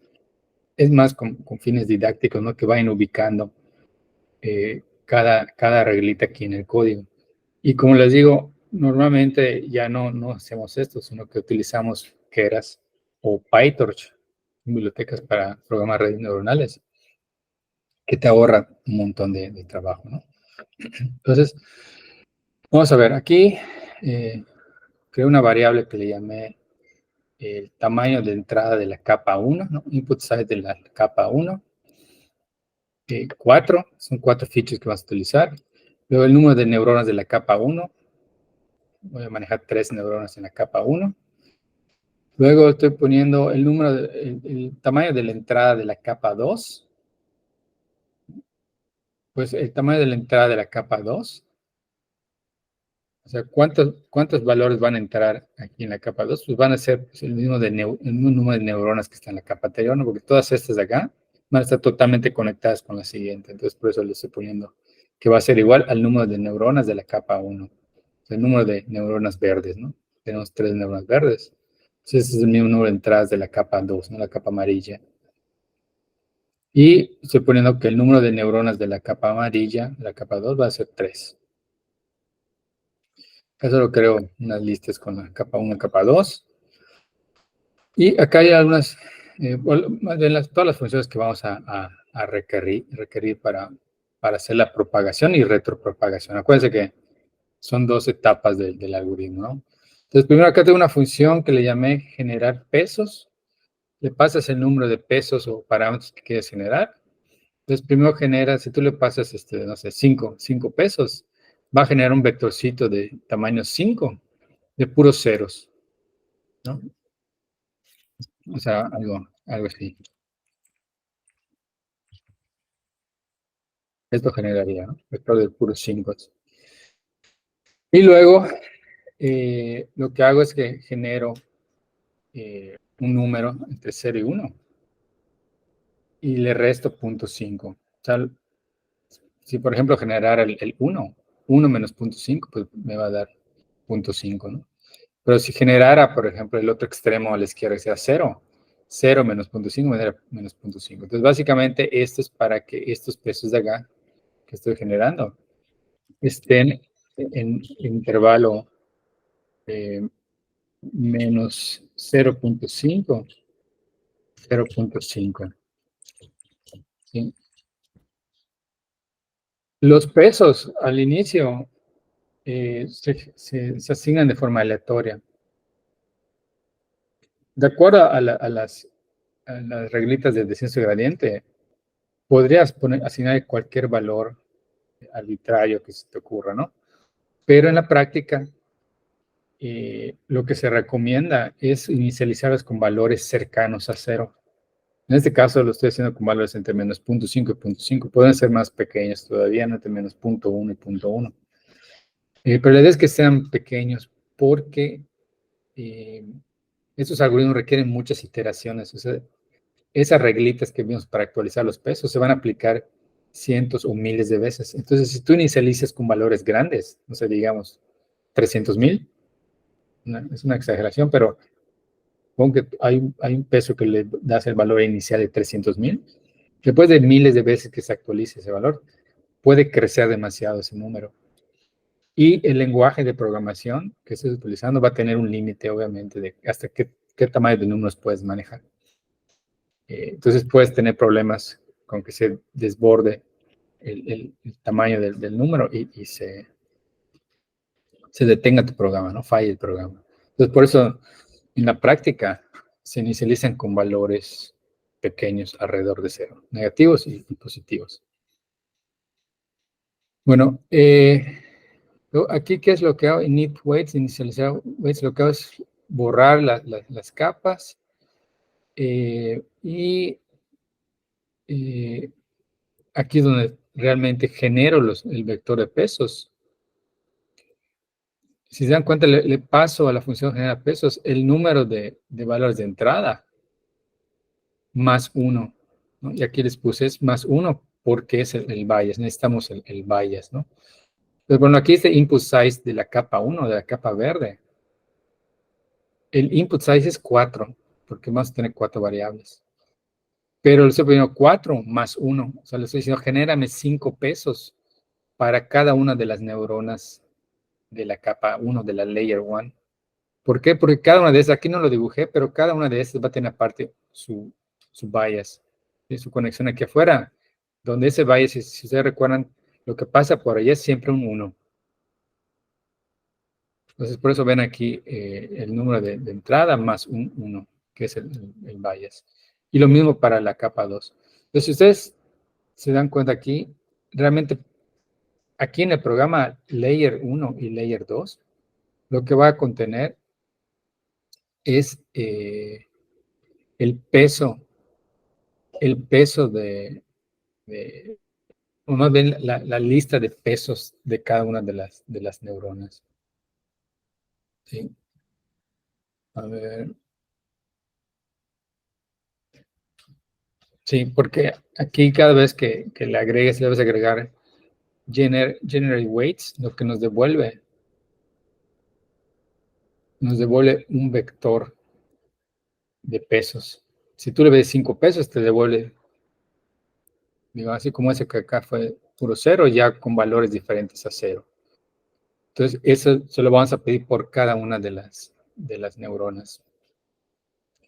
Es más con fines didácticos, ¿no? Que vayan ubicando cada reglita aquí en el código. Y como les digo, normalmente ya no hacemos esto, sino que utilizamos Keras o PyTorch, bibliotecas para programar redes neuronales, que te ahorra un montón de trabajo, ¿no? Entonces, vamos a ver, aquí creo una variable que le llamé el tamaño de entrada de la capa 1, ¿no? Input size de la capa 1. 4, son 4 features que vas a utilizar. Luego el número de neuronas de la capa 1. Voy a manejar 3 neuronas en la capa 1. Luego estoy poniendo el número, el tamaño de la entrada de la capa 2. Pues el tamaño de la entrada de la capa 2. O sea, ¿cuántos valores van a entrar aquí en la capa 2? Pues van a ser el mismo número de neuronas que está en la capa anterior, ¿no? Porque todas estas de acá van a estar totalmente conectadas con la siguiente. Entonces, por eso le estoy poniendo que va a ser igual al número de neuronas de la capa 1. O sea, el número de neuronas verdes, ¿no? Tenemos 3 neuronas verdes. Entonces, ese es el mismo número de entradas de la capa 2, ¿no? La capa amarilla. Y estoy poniendo que el número de neuronas de la capa amarilla, de la capa 2, va a ser 3. Eso lo creo unas listas con la capa 1 y capa 2. Y acá hay algunas, más bien todas las funciones que vamos a requerir para hacer la propagación y retropropagación. Acuérdense que son 2 etapas del algoritmo, ¿no? Entonces, primero acá tengo una función que le llamé generar pesos. Le pasas el número de pesos o parámetros que quieres generar. Entonces, primero genera, si tú le pasas, no sé, 5 pesos, va a generar un vectorcito de tamaño 5, de puros ceros, ¿no? O sea, algo así. Esto generaría, ¿no? Vector de puros 5. Y luego, lo que hago es que genero un número entre 0 y 1 y le resto 0.5. O sea, si por ejemplo generara el 1 menos 0.5, pues me va a dar 0.5, ¿no? Pero si generara, por ejemplo, el otro extremo a la izquierda, que sea 0, 0 menos 0.5 me da menos 0.5. Entonces, básicamente, esto es para que estos pesos de acá que estoy generando estén en intervalo menos 0.5, 0.5. ¿Sí? Los pesos al inicio se asignan de forma aleatoria. De acuerdo a las reglitas de descenso gradiente, podrías asignar cualquier valor arbitrario que se te ocurra, ¿no? Pero en la práctica, lo que se recomienda es inicializarlas con valores cercanos a 0. En este caso lo estoy haciendo con valores entre menos 0.5 y 0.5. Pueden ser más pequeños todavía, ¿no? Entre menos 0.1 y 0.1. Pero la idea es que sean pequeños porque estos algoritmos requieren muchas iteraciones. O sea, esas reglitas que vimos para actualizar los pesos se van a aplicar cientos o miles de veces. Entonces, si tú inicializas con valores grandes, no sé, digamos 300,000, es una exageración, pero pongo que hay un peso que le das el valor inicial de 300,000, después de miles de veces que se actualice ese valor, puede crecer demasiado ese número. Y el lenguaje de programación que estés utilizando va a tener un límite, obviamente, de hasta qué tamaño de números puedes manejar. Entonces puedes tener problemas con que se desborde el tamaño del número y se detenga tu programa, ¿no? Falle el programa. Entonces, por eso, en la práctica, se inicializan con valores pequeños alrededor de cero, negativos y positivos. Bueno, aquí, ¿qué es lo que hago? Init weights, inicializar weights, lo que hago es borrar las capas y aquí es donde realmente genero el vector de pesos. Si se dan cuenta, le paso a la función generar pesos el número de valores de entrada más 1, ¿no? Y aquí les puse es más 1 porque es el bias, necesitamos el bias, ¿no? Pues bueno, aquí este input size de la capa 1, de la capa verde. El input size es 4, porque vamos a tener 4 variables. Pero le estoy poniendo 4 más 1, o sea, le estoy diciendo, genérame 5 pesos para cada una de las neuronas de la capa 1, de la layer 1. ¿Por qué? Porque cada una de esas, aquí no lo dibujé, pero cada una de esas va a tener aparte su bias, su conexión aquí afuera, donde ese bias, si ustedes recuerdan, lo que pasa por ahí es siempre un 1. Entonces, por eso ven aquí el número de entrada más un 1, que es el bias. Y lo mismo para la capa 2. Entonces, si ustedes se dan cuenta aquí, realmente aquí en el programa Layer 1 y Layer 2, lo que va a contener es el peso o más bien la lista de pesos de cada una de las neuronas. ¿Sí? A ver. Sí, porque aquí cada vez que le agregues, debes agregar generate weights, lo que nos devuelve un vector de pesos. Si tú le ves 5 pesos, te devuelve, digo, así como ese que acá fue puro cero, ya con valores diferentes a cero. Entonces, eso se lo vamos a pedir por cada una de las neuronas.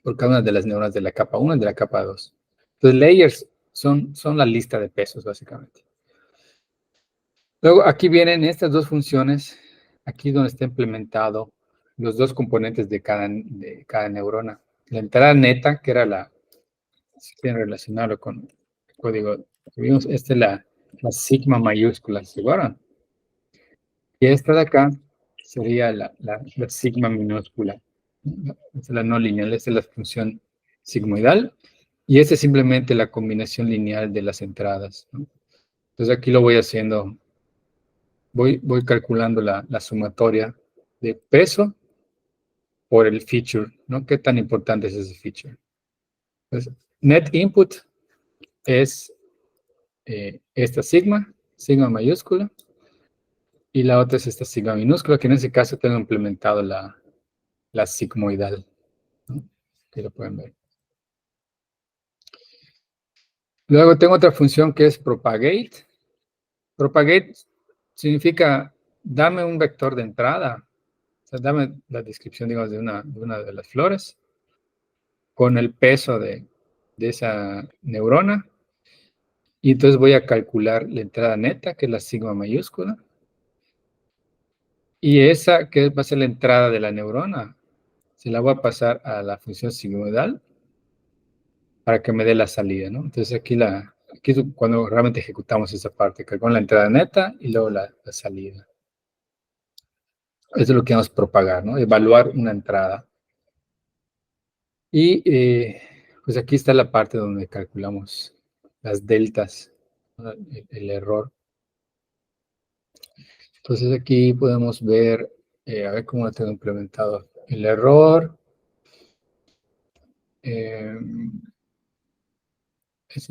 Por cada una de las neuronas de la capa 1 y de la capa 2. Entonces, layers son la lista de pesos, básicamente. Luego, aquí vienen estas dos funciones, aquí donde está implementado los dos componentes de cada neurona. La entrada neta, que era si quieren relacionarlo con el código que vimos, esta es la sigma mayúscula, ¿se acuerdan? Y esta de acá sería la sigma minúscula. Esta es la no lineal, esta es la función sigmoidal. Y esta es simplemente la combinación lineal de las entradas, ¿no? Entonces aquí lo voy haciendo, voy calculando la sumatoria de peso por el feature, ¿no? ¿Qué tan importante es ese feature? Entonces, net input es esta sigma mayúscula, y la otra es esta sigma minúscula, que en ese caso tengo implementado la sigmoidal, ¿no? Que lo pueden ver. Luego tengo otra función que es propagate. Propagate significa dame un vector de entrada, o sea, dame la descripción, digamos, de una de las flores con el peso de esa neurona, y entonces voy a calcular la entrada neta, que es la sigma mayúscula, y esa que va a ser la entrada de la neurona, se la voy a pasar a la función sigmoidal para que me dé la salida, ¿no? Entonces aquí es cuando realmente ejecutamos esa parte, con la entrada neta y luego la salida. Eso es lo que vamos a propagar, ¿no? Evaluar una entrada. Y Pues aquí está la parte donde calculamos las deltas, ¿no? El error. Entonces aquí podemos ver, a ver cómo lo tengo implementado. El error. Es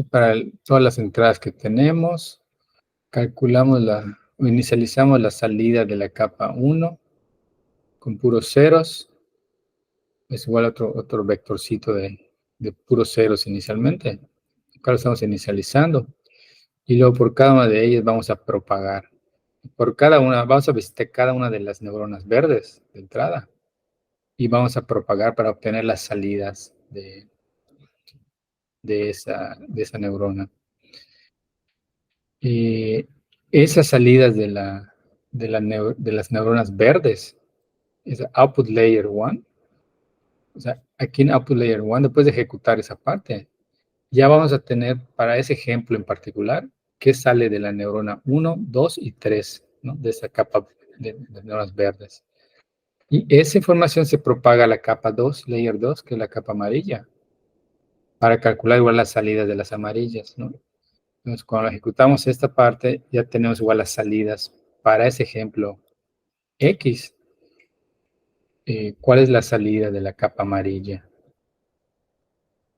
para todas las entradas que tenemos. Calculamos o inicializamos la salida de la capa 1 con puros ceros. Es igual a otro vectorcito de puros ceros inicialmente. Acá lo estamos inicializando. Y luego por cada una de ellas vamos a propagar. Por cada una, vamos a visitar cada una de las neuronas verdes de entrada. Y vamos a propagar para obtener las salidas de esa neurona. Esas salidas de las neuronas verdes, es output layer 1. O sea, aquí en output layer 1, después de ejecutar esa parte, ya vamos a tener para ese ejemplo en particular, qué sale de la neurona 1, 2 y 3, ¿no? De esa capa de neuronas verdes. Y esa información se propaga a la capa 2, layer 2, que es la capa amarilla, para calcular igual las salidas de las amarillas, ¿no? Entonces, cuando ejecutamos esta parte, ya tenemos igual las salidas para ese ejemplo X. ¿Cuál es la salida de la capa amarilla?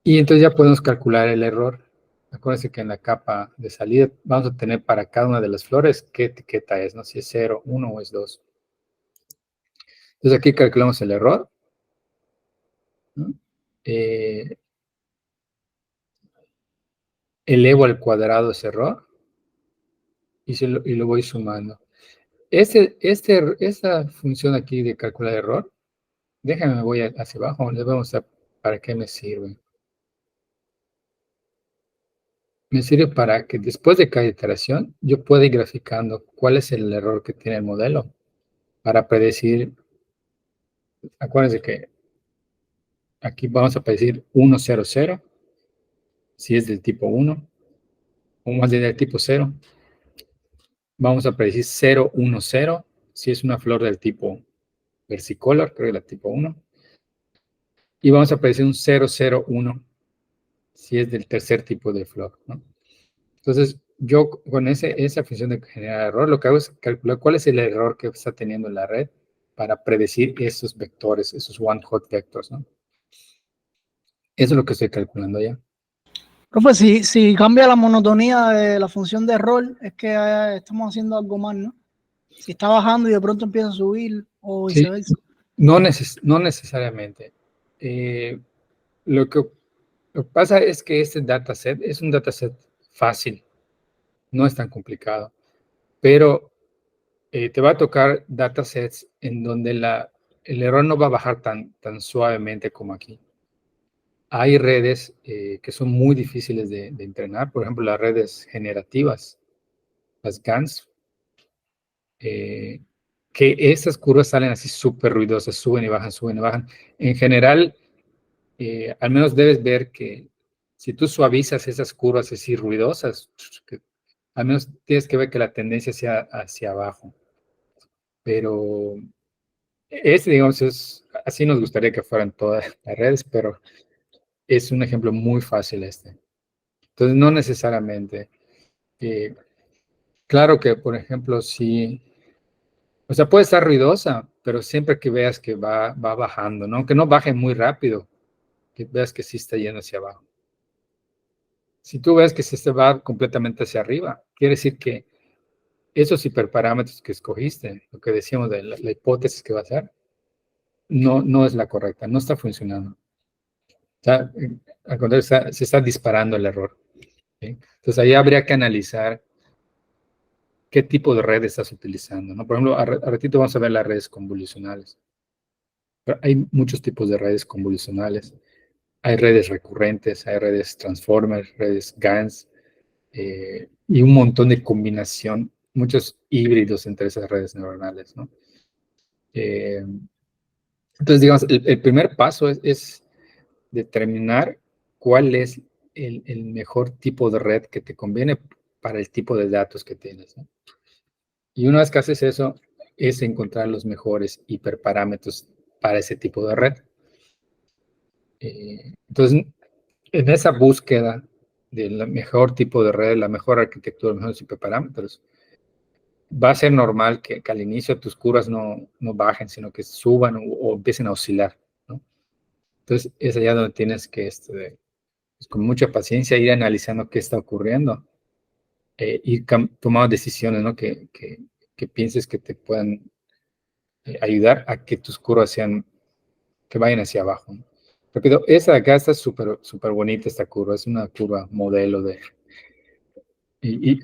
Y entonces ya podemos calcular el error. Acuérdense que en la capa de salida vamos a tener para cada una de las flores qué etiqueta es, ¿no? Si es 0, 1 o es 2. Entonces aquí calculamos el error, ¿no? Elevo al cuadrado ese error y lo voy sumando. Esta función aquí de calcular error, déjenme, voy hacia abajo, les vamos a para qué me sirve. Me sirve para que después de cada iteración yo pueda ir graficando cuál es el error que tiene el modelo para predecir. Acuérdense que aquí vamos a predecir 1, 0, 0, si es del tipo 1, o más bien del tipo 0. Vamos a predecir 0, 1, 0, si es una flor del tipo versicolor, creo que la tipo 1. Y vamos a predecir un 0, 0, 1, si es del tercer tipo de flor, ¿no? Entonces, yo con esa función de generar error, lo que hago es calcular cuál es el error que está teniendo la red para predecir esos vectores, esos one-hot vectors, ¿no? Eso es lo que estoy calculando ya. Profe, si cambia la monotonía de la función de error, es que estamos haciendo algo mal, ¿no? Si está bajando y de pronto empieza a subir o Sí, viceversa. no necesariamente. Lo que pasa es que este dataset es un dataset fácil, no es tan complicado, pero te va a tocar datasets en donde el error no va a bajar tan suavemente como aquí. Hay redes que son muy difíciles de entrenar, por ejemplo, las redes generativas, las GANs, que esas curvas salen así súper ruidosas, suben y bajan, suben y bajan. En general, al menos debes ver que si tú suavizas esas curvas así ruidosas, al menos tienes que ver que la tendencia sea hacia abajo. Pero digamos, así nos gustaría que fueran todas las redes, pero es un ejemplo muy fácil este. Entonces, no necesariamente. Claro que, por ejemplo, si, o sea, puede estar ruidosa, pero siempre que veas que va bajando, ¿no? Que no baje muy rápido, que veas que sí está yendo hacia abajo. Si tú ves que se va completamente hacia arriba, quiere decir que esos hiperparámetros que escogiste, lo que decíamos de la hipótesis que va a ser, no es la correcta, no está funcionando. O sea, al contrario, se está disparando el error. ¿Sí? Entonces ahí habría que analizar qué tipo de red estás utilizando, ¿no? Por ejemplo, a ratito vamos a ver las redes convolucionales. Pero hay muchos tipos de redes convolucionales. Hay redes recurrentes, hay redes transformers, redes GANs, y un montón de combinación, muchos híbridos entre esas redes neuronales, ¿no? Entonces, digamos, el primer paso es determinar cuál es el mejor tipo de red que te conviene para el tipo de datos que tienes, ¿no? Y una vez que haces eso, es encontrar los mejores hiperparámetros para ese tipo de red. Entonces, en esa búsqueda del mejor tipo de red, la mejor arquitectura, los mejores parámetros, va a ser normal que al inicio tus curvas no bajen, sino que suban o empiecen a oscilar, ¿no? Entonces, es allá donde tienes que, pues, con mucha paciencia, ir analizando qué está ocurriendo, ir tomando decisiones, ¿no? Que pienses que te puedan ayudar a que tus curvas que vayan hacia abajo, ¿no? Repito, esa de acá está súper súper bonita esta curva, es una curva modelo y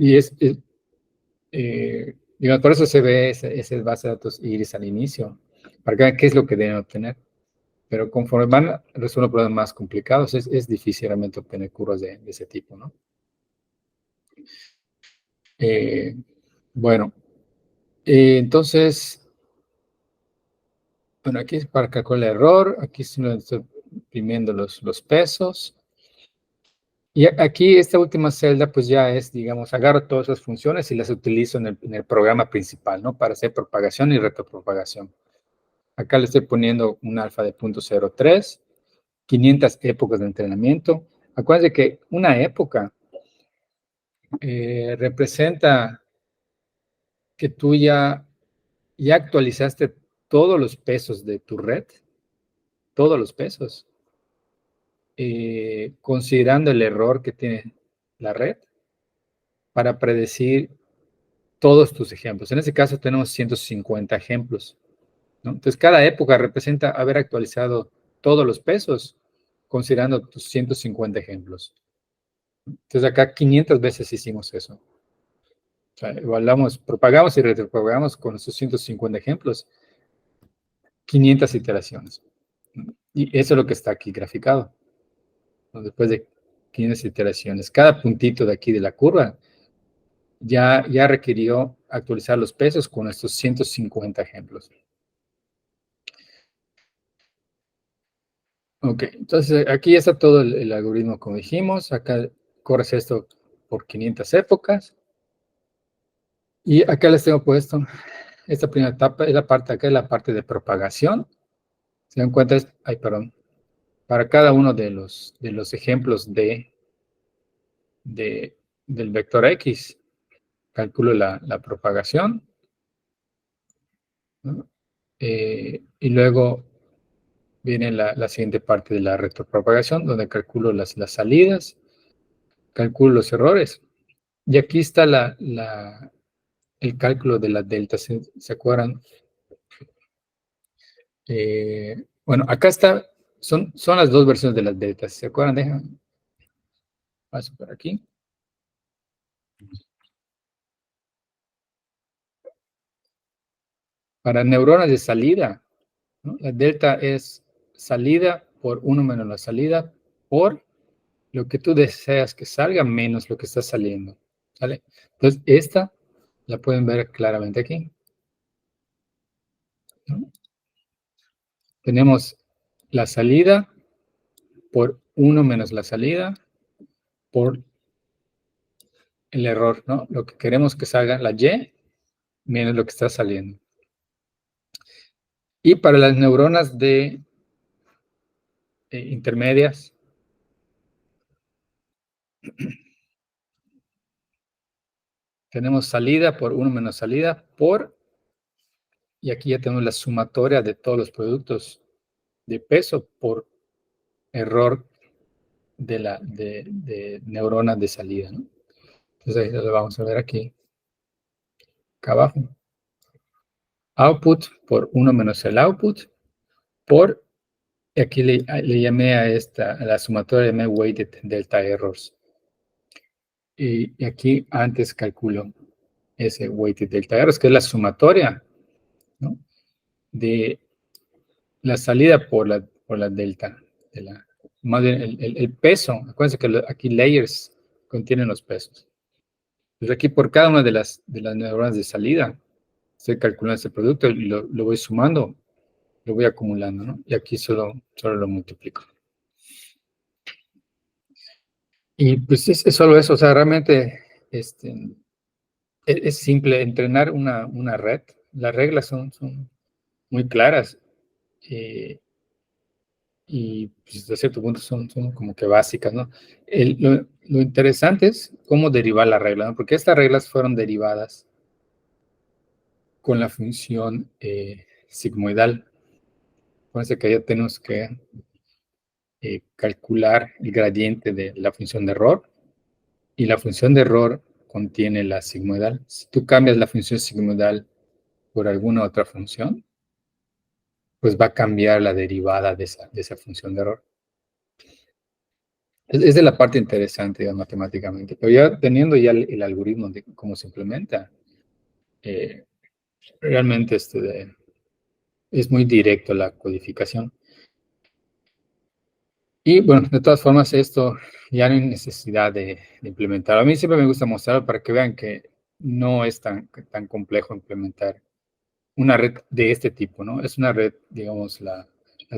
digamos, por eso se ve ese base de datos iris al inicio, para que vean qué es lo que deben obtener. Pero conforme van resolviendo problemas más complicados, es difícil realmente obtener curvas de ese tipo, ¿no? Eh, bueno, entonces, bueno, aquí es para calcular el error, aquí estoy imprimiendo los pesos. Y aquí esta última celda, pues ya es, digamos, agarro todas esas funciones y las utilizo en el programa principal, ¿no? Para hacer propagación y retropropagación. Acá le estoy poniendo un alfa de 0.03, 500 épocas de entrenamiento. Acuérdense que una época representa que tú ya actualizaste todos los pesos de tu red, todos los pesos, considerando el error que tiene la red para predecir todos tus ejemplos. En este caso tenemos 150 ejemplos, ¿no? Entonces, cada época representa haber actualizado todos los pesos, considerando tus 150 ejemplos. Entonces, acá 500 veces hicimos eso. O sea, evaluamos, propagamos y retropagamos con esos 150 ejemplos, 500 iteraciones. Y eso es lo que está aquí graficado, ¿no? Después de 500 iteraciones, cada puntito de aquí de la curva ya requirió actualizar los pesos con estos 150 ejemplos. Ok, entonces aquí está todo el algoritmo como dijimos. Acá corres esto por 500 épocas. Y acá les tengo puesto, esta primera etapa es la parte, acá es la parte de propagación. Se dan cuenta, ay, perdón, para cada uno de los ejemplos del vector X, calculo la propagación, ¿no? Y luego viene la siguiente parte de la retropropagación, donde calculo las salidas, calculo los errores. Y aquí está el cálculo de las deltas, ¿se acuerdan? Bueno, acá está, son las dos versiones de las deltas, ¿se acuerdan? Paso por aquí. Para neuronas de salida, ¿no? La delta es salida por 1 menos la salida por lo que tú deseas que salga menos lo que está saliendo, ¿sale? Entonces, esta la pueden ver claramente aquí, ¿no? Tenemos la salida por 1 menos la salida por el error, ¿no? Lo que queremos que salga, la Y, menos lo que está saliendo. Y para las neuronas de intermedias, tenemos salida por 1 menos salida por, y aquí ya tenemos la sumatoria de todos los productos de peso por error de neuronas de salida, ¿no? Entonces ahí lo vamos a ver aquí, acá abajo. Output por 1 menos el output por, aquí le llamé a la sumatoria, llamé weighted delta errors. Y aquí antes calculo ese weighted delta errors, que es la sumatoria, ¿no? De la salida por la delta, más bien el peso. Acuérdense que aquí layers contienen los pesos. Entonces aquí por cada una de las neuronas de salida, estoy calculando ese producto y lo voy sumando, lo voy acumulando, ¿no? Y aquí solo lo multiplico. Y pues es solo eso, o sea, realmente es simple entrenar una red. Las reglas son muy claras. y pues, a cierto punto son como que básicas, ¿no? Lo interesante es cómo derivar la regla, ¿no? Porque estas reglas fueron derivadas con la función sigmoidal. Acuérdense que ya tenemos que calcular el gradiente de la función de error, y la función de error contiene la sigmoidal. Si tú cambias la función sigmoidal por alguna otra función, pues va a cambiar la derivada de esa función de error. Es de la parte interesante, digamos, matemáticamente. Pero ya teniendo ya el algoritmo de cómo se implementa, realmente es muy directo la codificación. Y bueno, de todas formas, esto ya no hay necesidad de implementar. A mí siempre me gusta mostrarlo para que vean que no es tan complejo implementar una red de este tipo, ¿no? Es una red, digamos, las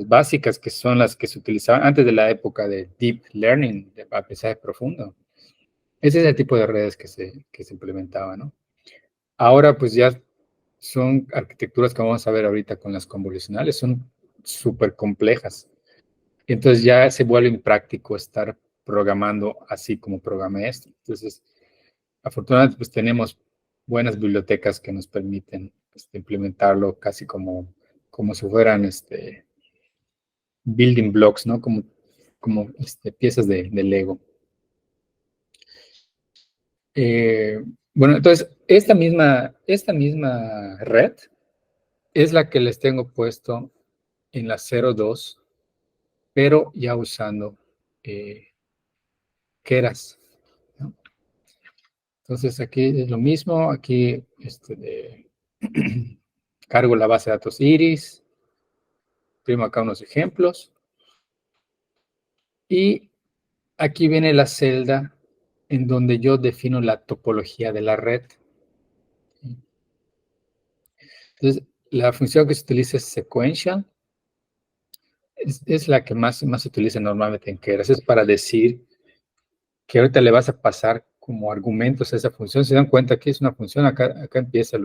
básicas, que son las que se utilizaban antes de la época de Deep Learning, de aprendizaje profundo. Ese es el tipo de redes que se implementaban, ¿no? Ahora, pues ya son arquitecturas que vamos a ver ahorita con las convolucionales, son súper complejas. Entonces ya se vuelve impráctico estar programando así como programé esto. Entonces, afortunadamente, pues tenemos buenas bibliotecas que nos permiten implementarlo casi como si fueran building blocks, ¿no? Como piezas de Lego. Bueno, entonces, esta misma red es la que les tengo puesto en la 02, pero ya usando Keras, ¿no? Entonces, aquí es lo mismo. Aquí cargo la base de datos Iris, imprimo acá unos ejemplos, y aquí viene la celda en donde yo defino la topología de la red. Entonces, la función que se utiliza es sequential. Es la que más se utiliza normalmente en Keras. Es para decir que ahorita le vas a pasar como argumentos a esa función. Se dan cuenta que es una función. Acá empieza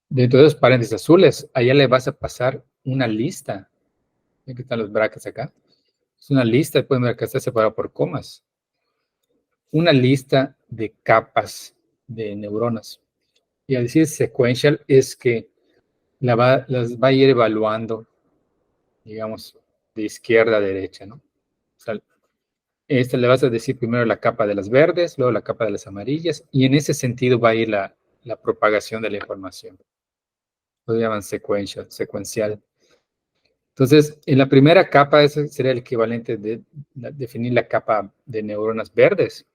dentro de los paréntesis azules, allá le vas a pasar una lista. Aquí están los brackets acá. Es una lista, pueden ver que está separado por comas. Una lista de capas de neuronas. Y al decir sequential es que las va a ir evaluando, digamos, de izquierda a derecha, ¿no? O sea, le vas a decir primero la capa de las verdes, luego la capa de las amarillas, y en ese sentido va a ir la propagación de la información. Lo llaman secuencial. Entonces, en la primera capa, eso sería el equivalente de definir la capa de neuronas verdes.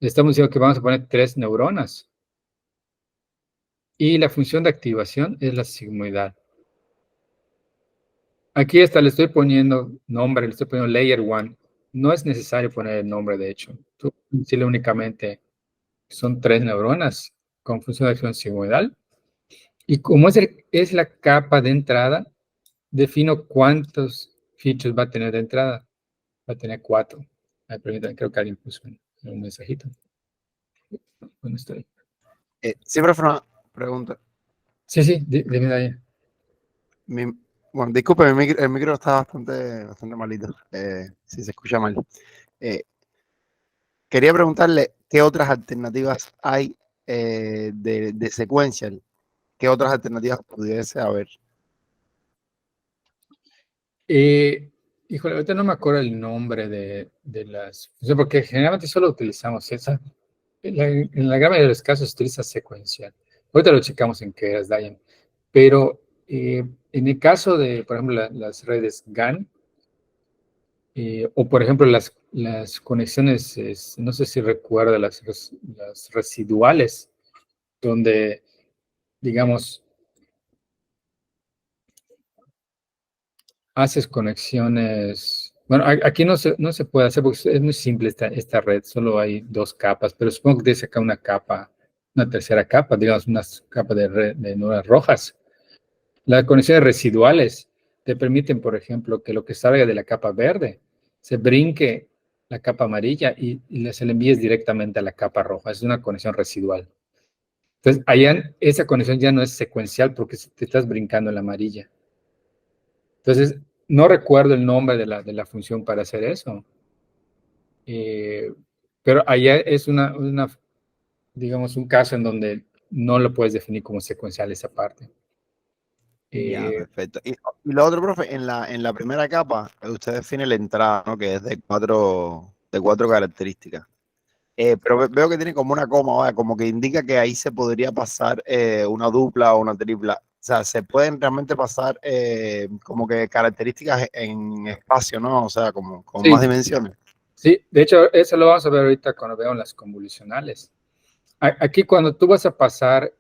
Le estamos diciendo que vamos a poner 3 neuronas. Y la función de activación es la sigmoidal. Aquí hasta le estoy poniendo nombre, le estoy poniendo layer 1. No es necesario poner el nombre, de hecho. Tú decirle únicamente son 3 neuronas con función de acción sigmoidal. Y como es la capa de entrada, defino cuántos features va a tener de entrada. Va a tener 4. Permítanme, creo que alguien puso un mensajito. ¿Dónde estoy? Siempre fue una pregunta. Sí, dime de ahí. Bueno, disculpe, el micro está bastante malito, si se escucha mal. Quería preguntarle qué otras alternativas hay de sequential, qué otras alternativas pudiese haber. Híjole, ahorita no me acuerdo el nombre de las, porque generalmente solo utilizamos esa. En la gran mayoría de los casos se utiliza secuencial. Ahorita lo checamos en qué es Diane. Pero en el caso de, por ejemplo, las redes GAN, o por ejemplo las conexiones, no sé si recuerda las residuales, donde, digamos, haces conexiones. Bueno, aquí no se puede hacer porque es muy simple esta red, solo hay 2 capas, pero supongo que tienes acá una capa, una tercera capa, digamos, una capa de neuronas rojas. Las conexiones residuales te permiten, por ejemplo, que lo que salga de la capa verde se brinque la capa amarilla y se le envíes directamente a la capa roja. Es una conexión residual. Entonces, allá esa conexión ya no es secuencial porque te estás brincando en la amarilla. Entonces, no recuerdo el nombre de la función para hacer eso. Pero allá es digamos, un caso en donde no lo puedes definir como secuencial esa parte. Ya, perfecto. Y lo otro, profe, en la primera capa, usted define la entrada, ¿no? Que es de cuatro características. Pero veo que tiene como una coma, ¿vale? Como que indica que ahí se podría pasar una dupla o una tripla. O sea, se pueden realmente pasar como que características en espacio, ¿no? O sea, como con más Sí, dimensiones. sí, de hecho, eso lo vamos a ver ahorita cuando veamos las convolucionales. Aquí cuando tú vas a pasar,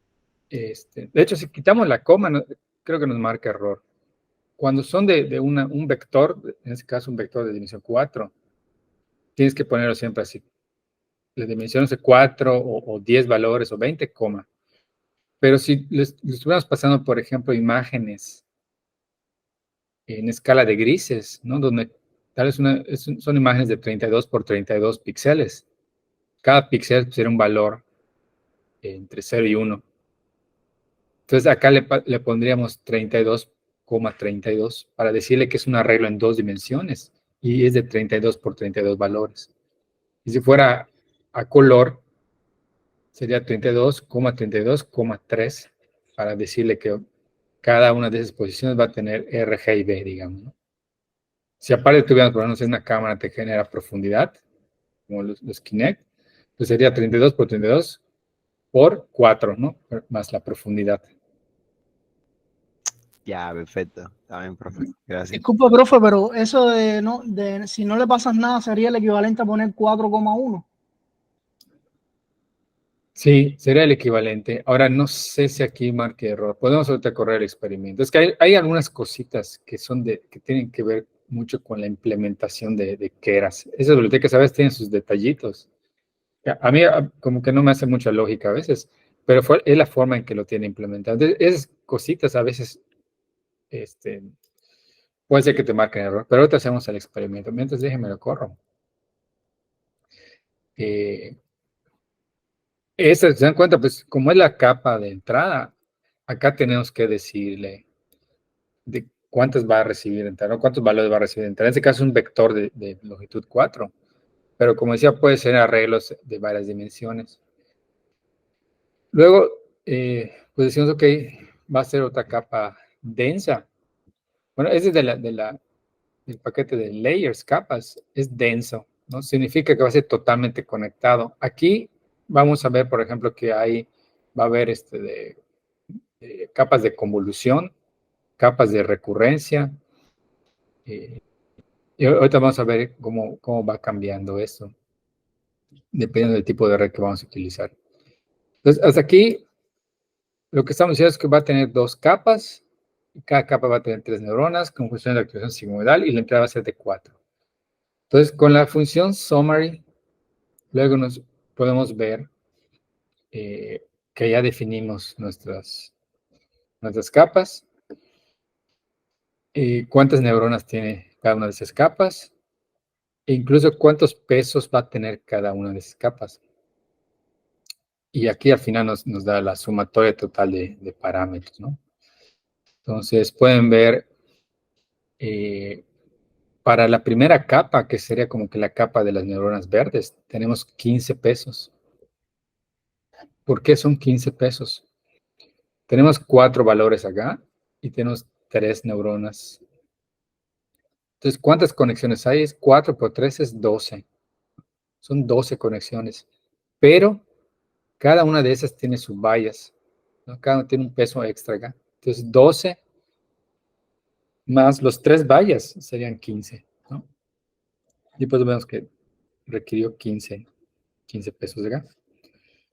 de hecho, si quitamos la coma, creo que nos marca error. Cuando son de un vector, en este caso un vector de dimensión 4, tienes que ponerlo siempre así. Las dimensiones de 4 o 10 valores o 20, coma. Pero si les estuviéramos pasando, por ejemplo, imágenes en escala de grises, ¿no? Donde tal vez son imágenes de 32 por 32 píxeles. Cada píxel sería un valor entre 0 y 1. Entonces acá le pondríamos 32,32 para decirle que es un arreglo en dos dimensiones y es de 32 por 32 valores. Y si fuera a color, sería 32,32,3 para decirle que cada una de esas posiciones va a tener R, G y B, digamos, ¿no? Si aparte tuviéramos, por ejemplo, una cámara que genera profundidad, como los Kinect, pues sería 32 por 32 por 4, ¿no? Más la profundidad. Ya, perfecto. Está bien, profe. Gracias. Disculpa, profe, pero eso de si no le pasas nada sería el equivalente a poner 4,1. Sí, sería el equivalente. Ahora, no sé si aquí marque error. Podemos ahorita correr el experimento. Es que hay algunas cositas que tienen que ver mucho con la implementación de Keras. Esas bibliotecas a veces tienen sus detallitos. A mí como que no me hace mucha lógica a veces, pero es la forma en que lo tiene implementado. Entonces, esas cositas a veces puede ser que te marquen error, pero ahorita hacemos el experimento. Mientras déjenme lo corro. Eh, ¿Se dan cuenta? Pues como es la capa de entrada, acá tenemos que decirle de cuántas va a recibir de entrada, ¿no? Cuántos valores va a recibir de entrada. En este caso es un vector de longitud 4, pero como decía, puede ser arreglos de varias dimensiones. Luego, pues decimos, ok, va a ser otra capa densa. Bueno, ese es del paquete de layers, capas, es denso, ¿no? Significa que va a ser totalmente conectado. Aquí vamos a ver, por ejemplo, que va a haber capas de convolución, capas de recurrencia. Y ahorita vamos a ver cómo va cambiando esto, dependiendo del tipo de red que vamos a utilizar. Entonces, hasta aquí, lo que estamos diciendo es que va a tener dos capas, y cada capa va a tener 3 neuronas con función de activación sigmoidal y la entrada va a ser de 4. Entonces, con la función summary, luego nos podemos ver que ya definimos nuestras capas, cuántas neuronas tiene cada una de esas capas, e incluso cuántos pesos va a tener cada una de esas capas. Y aquí al final nos da la sumatoria total de parámetros, ¿no? Entonces pueden ver, para la primera capa, que sería como que la capa de las neuronas verdes, tenemos 15 pesos. ¿Por qué son 15 pesos? Tenemos 4 valores acá y tenemos 3 neuronas. Entonces, ¿cuántas conexiones hay? 4 por 3 es 12. Son 12 conexiones. Pero cada una de esas tiene sus vallas, ¿no? Cada una tiene un peso extra acá. Entonces, 12 más los 3 vallas serían 15, ¿no? Y pues vemos que requirió 15 pesos acá.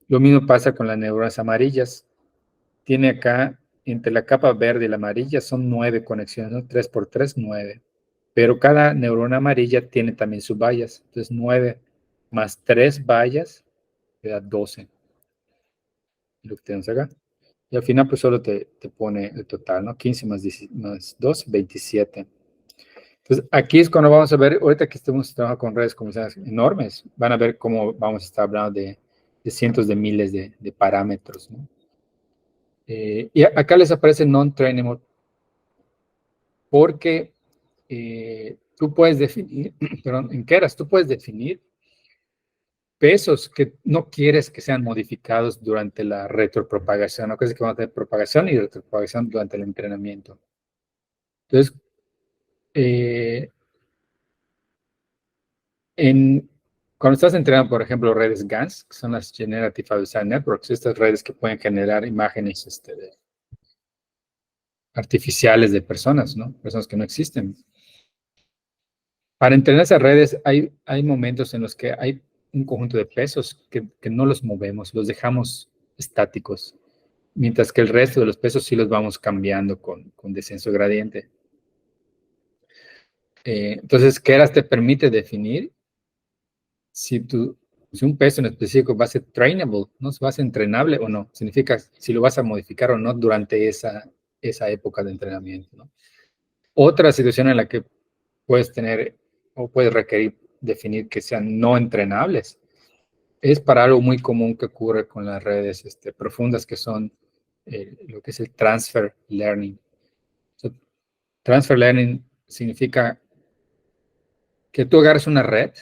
Lo mismo pasa con las neuronas amarillas. Tiene acá, entre la capa verde y la amarilla, son 9 conexiones, ¿no? 3 por 3, 9. Pero cada neurona amarilla tiene también sus vallas. Entonces, 9 más 3 vallas te da 12. Lo que tenemos acá. Y al final, pues solo te pone el total, ¿no? 15 más 12, 27. Entonces, aquí es cuando vamos a ver, ahorita que estamos trabajando con redes comerciales enormes, van a ver cómo vamos a estar hablando de cientos de miles de parámetros, ¿no? Y acá les aparece non-trainable. porque tú puedes definir, perdón, en Keras tú puedes definir pesos que no quieres que sean modificados durante la retropropagación. No quieres que van a tener propagación y retropropagación durante el entrenamiento. Entonces, cuando estás entrenando, por ejemplo, redes GANs, que son las Generative Adversarial Networks, estas redes que pueden generar imágenes artificiales de personas, ¿no? Personas que no existen. Para entrenar esas redes hay momentos en los que hay un conjunto de pesos que no los movemos, los dejamos estáticos, mientras que el resto de los pesos sí los vamos cambiando con descenso gradiente. Entonces, Keras te permite definir si un peso en específico va a ser trainable, ¿no? Si va a ser entrenable o no. Significa si lo vas a modificar o no durante esa época de entrenamiento, ¿no? Otra situación en la que puedes tener o puedes requerir definir que sean no entrenables es para algo muy común que ocurre con las redes profundas, que son lo que es el transfer learning. So, transfer learning significa que tú agarras una red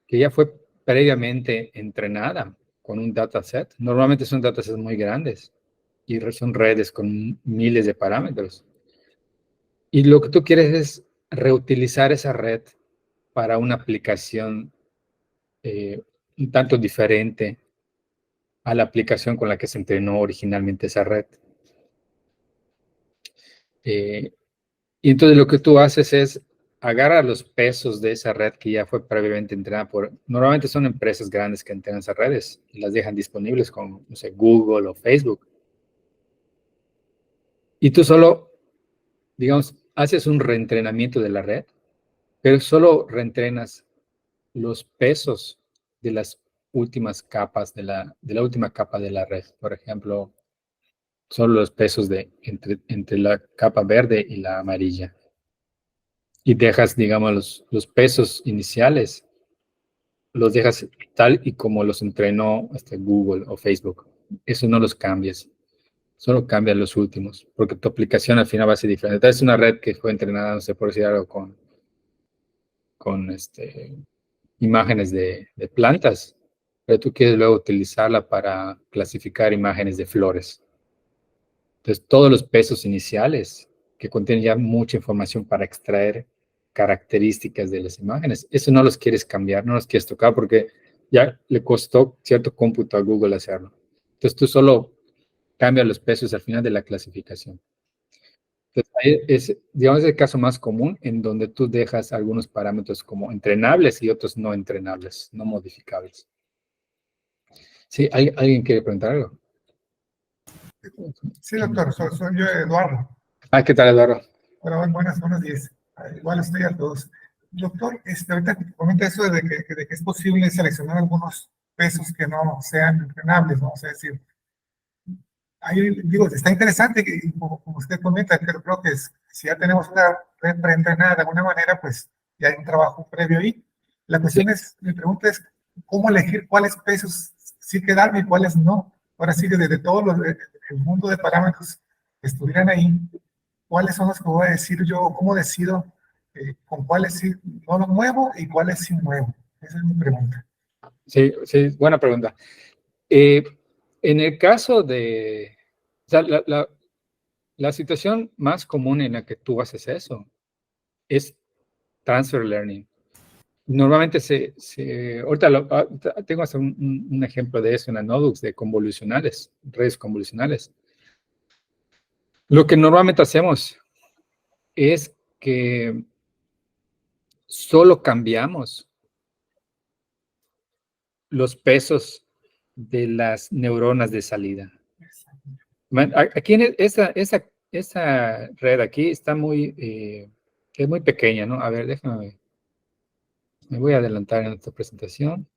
que ya fue previamente entrenada con un dataset. Normalmente son datasets muy grandes y son redes con miles de parámetros. Y lo que tú quieres es reutilizar esa red para una aplicación un tanto diferente a la aplicación con la que se entrenó originalmente esa red. Y entonces lo que tú haces es agarrar los pesos de esa red que ya fue previamente entrenada normalmente son empresas grandes que entrenan esas redes y las dejan disponibles como, no sé, Google o Facebook. Y tú solo, digamos, haces un reentrenamiento de la red, pero solo reentrenas los pesos de las últimas capas de la última capa de la red. Por ejemplo, solo los pesos entre la capa verde y la amarilla. Y dejas, digamos, los pesos iniciales, los dejas tal y como los entrenó Google o Facebook. Eso no los cambies. Solo cambian los últimos, porque tu aplicación al final va a ser diferente. Es una red que fue entrenada, no sé, por decir algo, con imágenes de plantas, pero tú quieres luego utilizarla para clasificar imágenes de flores. Entonces, todos los pesos iniciales que contienen ya mucha información para extraer características de las imágenes, eso no los quieres cambiar, no los quieres tocar porque ya le costó cierto cómputo a Google hacerlo. Entonces, tú solo cambias los pesos al final de la clasificación. Entonces, ahí es, digamos, el caso más común en donde tú dejas algunos parámetros como entrenables y otros no entrenables, no modificables. Sí, ¿alguien quiere preguntar algo? Sí, doctor, soy yo, Eduardo. Ah, ¿qué tal, Eduardo? Hola, buenos días. Igual estoy a todos. Doctor, ahorita comenta eso de que es posible seleccionar algunos pesos que no sean entrenables, vamos a decir. Ahí, digo, está interesante, como usted comenta, que creo que si ya tenemos una red preentrenada de alguna manera, pues ya hay un trabajo previo ahí. La cuestión es, mi pregunta es, ¿cómo elegir cuáles pesos sí quedarme y cuáles no? Ahora sí, desde todo el mundo de parámetros que estuvieran ahí, ¿cuáles son los que voy a decir yo? ¿Cómo decido con cuáles sí no los muevo y cuáles sí muevo? Esa es mi pregunta. Sí, sí, buena pregunta. En el caso de, o sea, la situación más común en la que tú haces eso es transfer learning. Normalmente ahorita tengo hasta un ejemplo de eso en la Nodux de convolucionales, redes convolucionales. Lo que normalmente hacemos es que solo cambiamos los pesos de las neuronas de salida. Aquí en esa red aquí está es muy pequeña, ¿no? A ver, déjame, me voy a adelantar en esta presentación.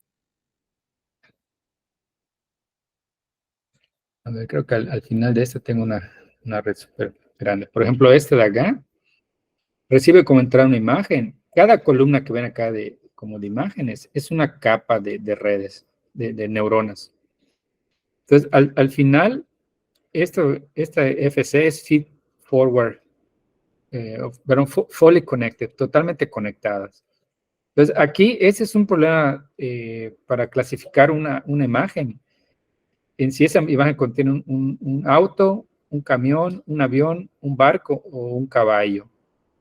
A ver, creo que al final de esta tengo una red súper grande. Por ejemplo, este de acá recibe como entrada una imagen. Cada columna que ven acá como de imágenes es una capa de redes, de neuronas. Entonces, al final, esta FC es feed forward pero fully connected, totalmente conectadas. Entonces, aquí ese es un problema para clasificar una imagen. En si esa imagen contiene un auto, un camión, un avión, un barco o un caballo.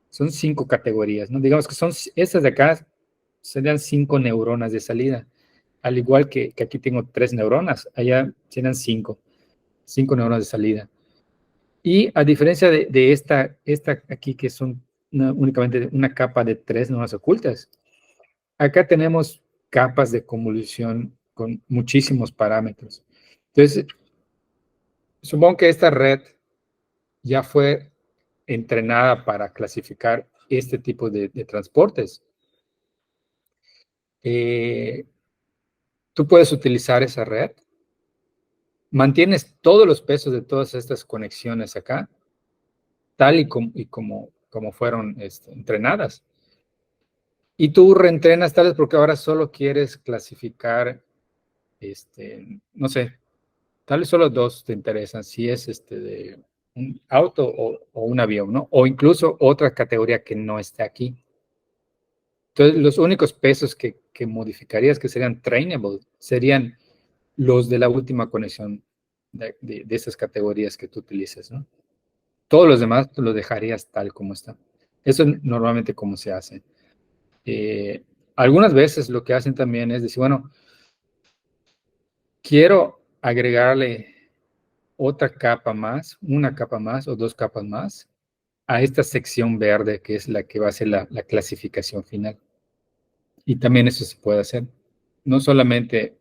Son 5 categorías, ¿no? Digamos que esas de acá serían 5 neuronas de salida. Al igual que aquí tengo 3 neuronas, allá serían 5 neuronas de salida. Y a diferencia de esta aquí, que son únicamente una capa de 3 neuronas ocultas, acá tenemos capas de convolución con muchísimos parámetros. Entonces, supongo que esta red ya fue entrenada para clasificar este tipo de transportes. Tú puedes utilizar esa red, mantienes todos los pesos de todas estas conexiones acá, tal y como fueron entrenadas. Y tú reentrenas tal vez porque ahora solo quieres clasificar, no sé, tal vez solo 2 te interesan, si es de un auto o un avión, ¿no? O incluso otra categoría que no está aquí. Entonces, los únicos pesos que modificarías, que serían trainable, serían los de la última conexión de esas categorías que tú utilices, ¿no? Todos los demás tú los dejarías tal como está. Eso es normalmente como se hace. Algunas veces lo que hacen también es decir, bueno, quiero agregarle otra capa más, una capa más o 2 capas más a esta sección verde que es la que va a ser la clasificación final. Y también eso se puede hacer. No solamente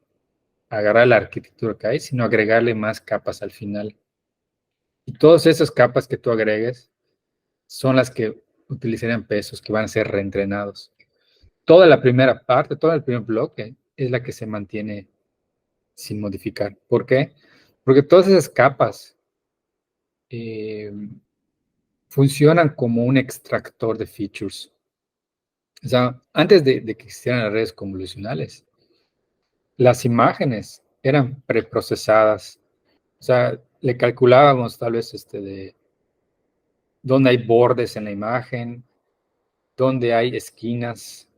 agarrar la arquitectura que hay, sino agregarle más capas al final. Y todas esas capas que tú agregues son las que utilizarían pesos que van a ser reentrenados. Toda la primera parte, todo el primer bloque es la que se mantiene sin modificar. ¿Por qué? Porque todas esas capas funcionan como un extractor de features. O sea, antes de que existieran las redes convolucionales, las imágenes eran preprocesadas. O sea, le calculábamos tal vez de dónde hay bordes en la imagen, dónde hay esquinas,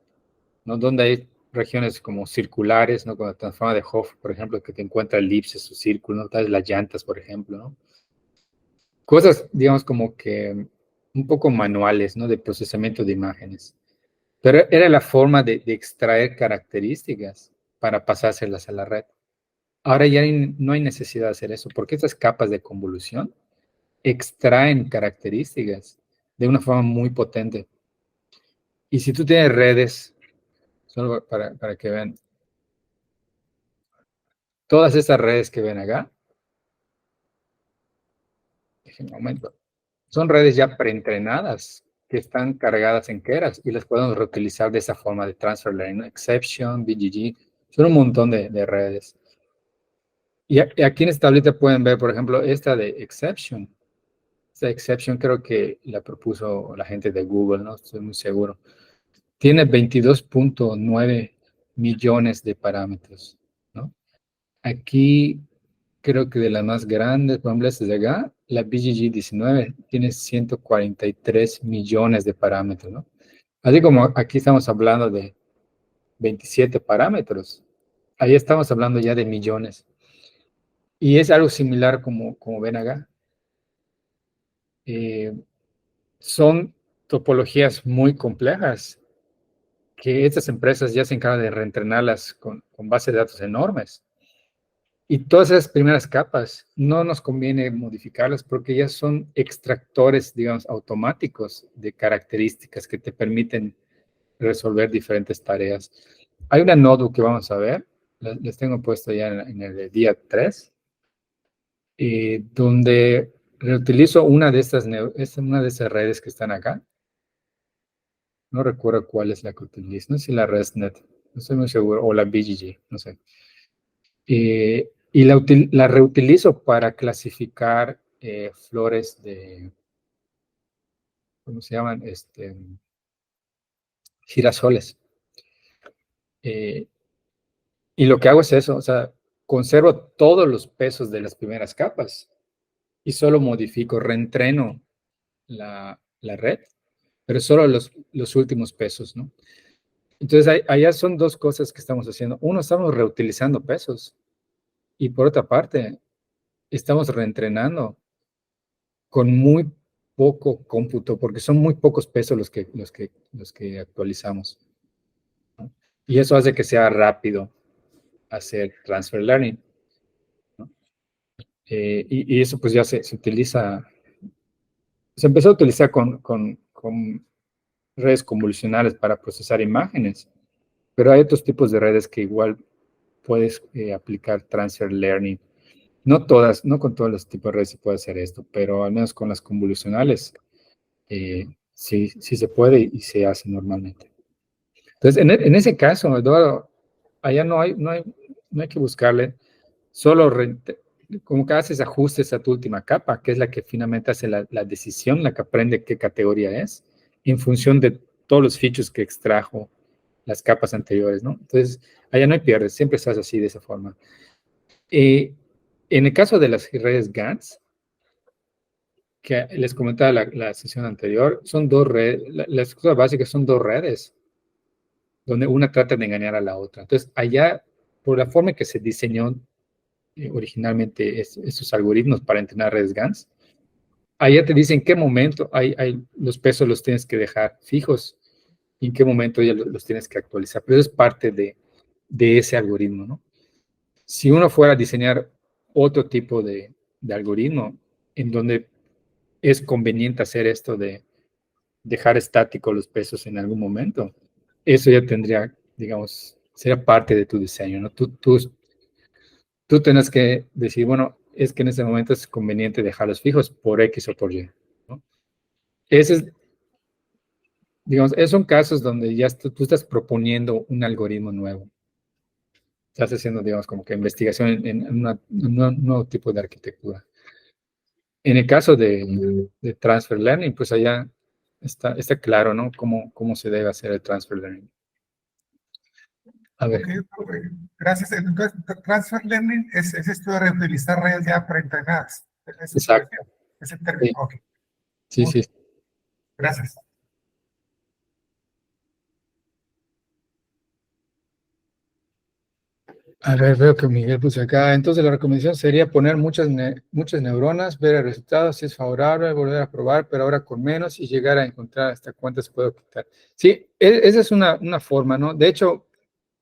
¿no? Donde hay regiones como circulares, ¿no? Con la transforma de Hopf, por ejemplo, que te encuentra elipses o círculos, ¿no? Tal vez las llantas, por ejemplo, ¿no? Cosas, digamos, como que un poco manuales, ¿no? De procesamiento de imágenes. Pero era la forma de extraer características para pasárselas a la red. Ahora ya no hay necesidad de hacer eso, porque estas capas de convolución extraen características de una forma muy potente. Y si tú tienes redes, solo para que vean, todas estas redes que ven acá, déjenme un momento, son redes ya preentrenadas que están cargadas en Keras y las podemos reutilizar de esa forma de transfer learning, ¿no? Exception, BGG, son un montón de redes. Y aquí en esta tablita pueden ver, por ejemplo, esta de Exception. Esta Exception creo que la propuso la gente de Google, no estoy muy seguro. Tiene 22.9 millones de parámetros, ¿no? Aquí creo que de las más grandes, por ejemplo, esta de acá, la BGG 19 tiene 143 millones de parámetros, ¿no? Así como aquí estamos hablando de 27 parámetros, ahí estamos hablando ya de millones. Y es algo similar como ven acá. Son topologías muy complejas que estas empresas ya se encargan de reentrenarlas con bases de datos enormes. Y todas esas primeras capas no nos conviene modificarlas porque ya son extractores, digamos, automáticos de características que te permiten resolver diferentes tareas. Hay una notebook que vamos a ver, les tengo puesto ya en el día 3, donde reutilizo una de esas redes que están acá. No recuerdo cuál es la que utilizo, no sé si la ResNet, no estoy muy seguro, o la BGG, no sé. Y la reutilizo para clasificar flores de, ¿cómo se llaman? Girasoles. Y lo que hago es eso, o sea, conservo todos los pesos de las primeras capas y solo modifico, reentreno la la red, pero solo los últimos pesos, ¿no? Entonces, allá son dos cosas que estamos haciendo. Uno, estamos reutilizando pesos. Y por otra parte, estamos reentrenando con muy poco cómputo, porque son muy pocos pesos los que actualizamos, ¿no? Y eso hace que sea rápido hacer transfer learning, ¿no? Y eso pues ya se utiliza, se empezó a utilizar con redes convolucionales para procesar imágenes, pero hay otros tipos de redes que igual puedes aplicar transfer learning. No todas, no con todos los tipos de redes se puede hacer esto, pero al menos con las convolucionales sí se puede y se hace normalmente. Entonces, en ese caso, Eduardo, allá no hay que buscarle, solo como que haces ajustes a tu última capa, que es la que finalmente hace la decisión, la que aprende qué categoría es, en función de todos los features que extrajo las capas anteriores, ¿no? Entonces, allá no hay pierdes, siempre estás así de esa forma. En el caso de las redes GANs, que les comentaba la sesión anterior, son dos redes, la estructura básica son dos redes, donde una trata de engañar a la otra. Entonces, allá, por la forma en que se diseñó originalmente estos algoritmos para entrenar redes GANs, allá te dicen en qué momento los pesos los tienes que dejar fijos y en qué momento ya los tienes que actualizar. Pero eso es parte de ese algoritmo, ¿no? Si uno fuera a diseñar otro tipo de algoritmo en donde es conveniente hacer esto de dejar estáticos los pesos en algún momento, eso ya tendría, digamos, sería parte de tu diseño, ¿no? Tú tienes que decir, bueno, es que en ese momento es conveniente dejarlos fijos por X o por Y, ¿no? Ese es, digamos, esos son casos donde ya tú estás proponiendo un algoritmo nuevo. Estás haciendo, digamos, como que investigación en un nuevo tipo de arquitectura. En el caso de transfer learning, pues allá está claro, ¿no? Cómo se debe hacer el transfer learning. A ver. Okay, gracias. Entonces, transfer learning es esto de reutilizar redes ya preentrenadas. Exacto. Es el término. Sí. Okay. Sí, sí. Gracias. A ver, veo que Miguel puso acá. Entonces, la recomendación sería poner muchas neuronas, ver el resultado, si es favorable, volver a probar, pero ahora con menos y llegar a encontrar hasta cuántas puedo quitar. Sí, esa es una forma, ¿no? De hecho,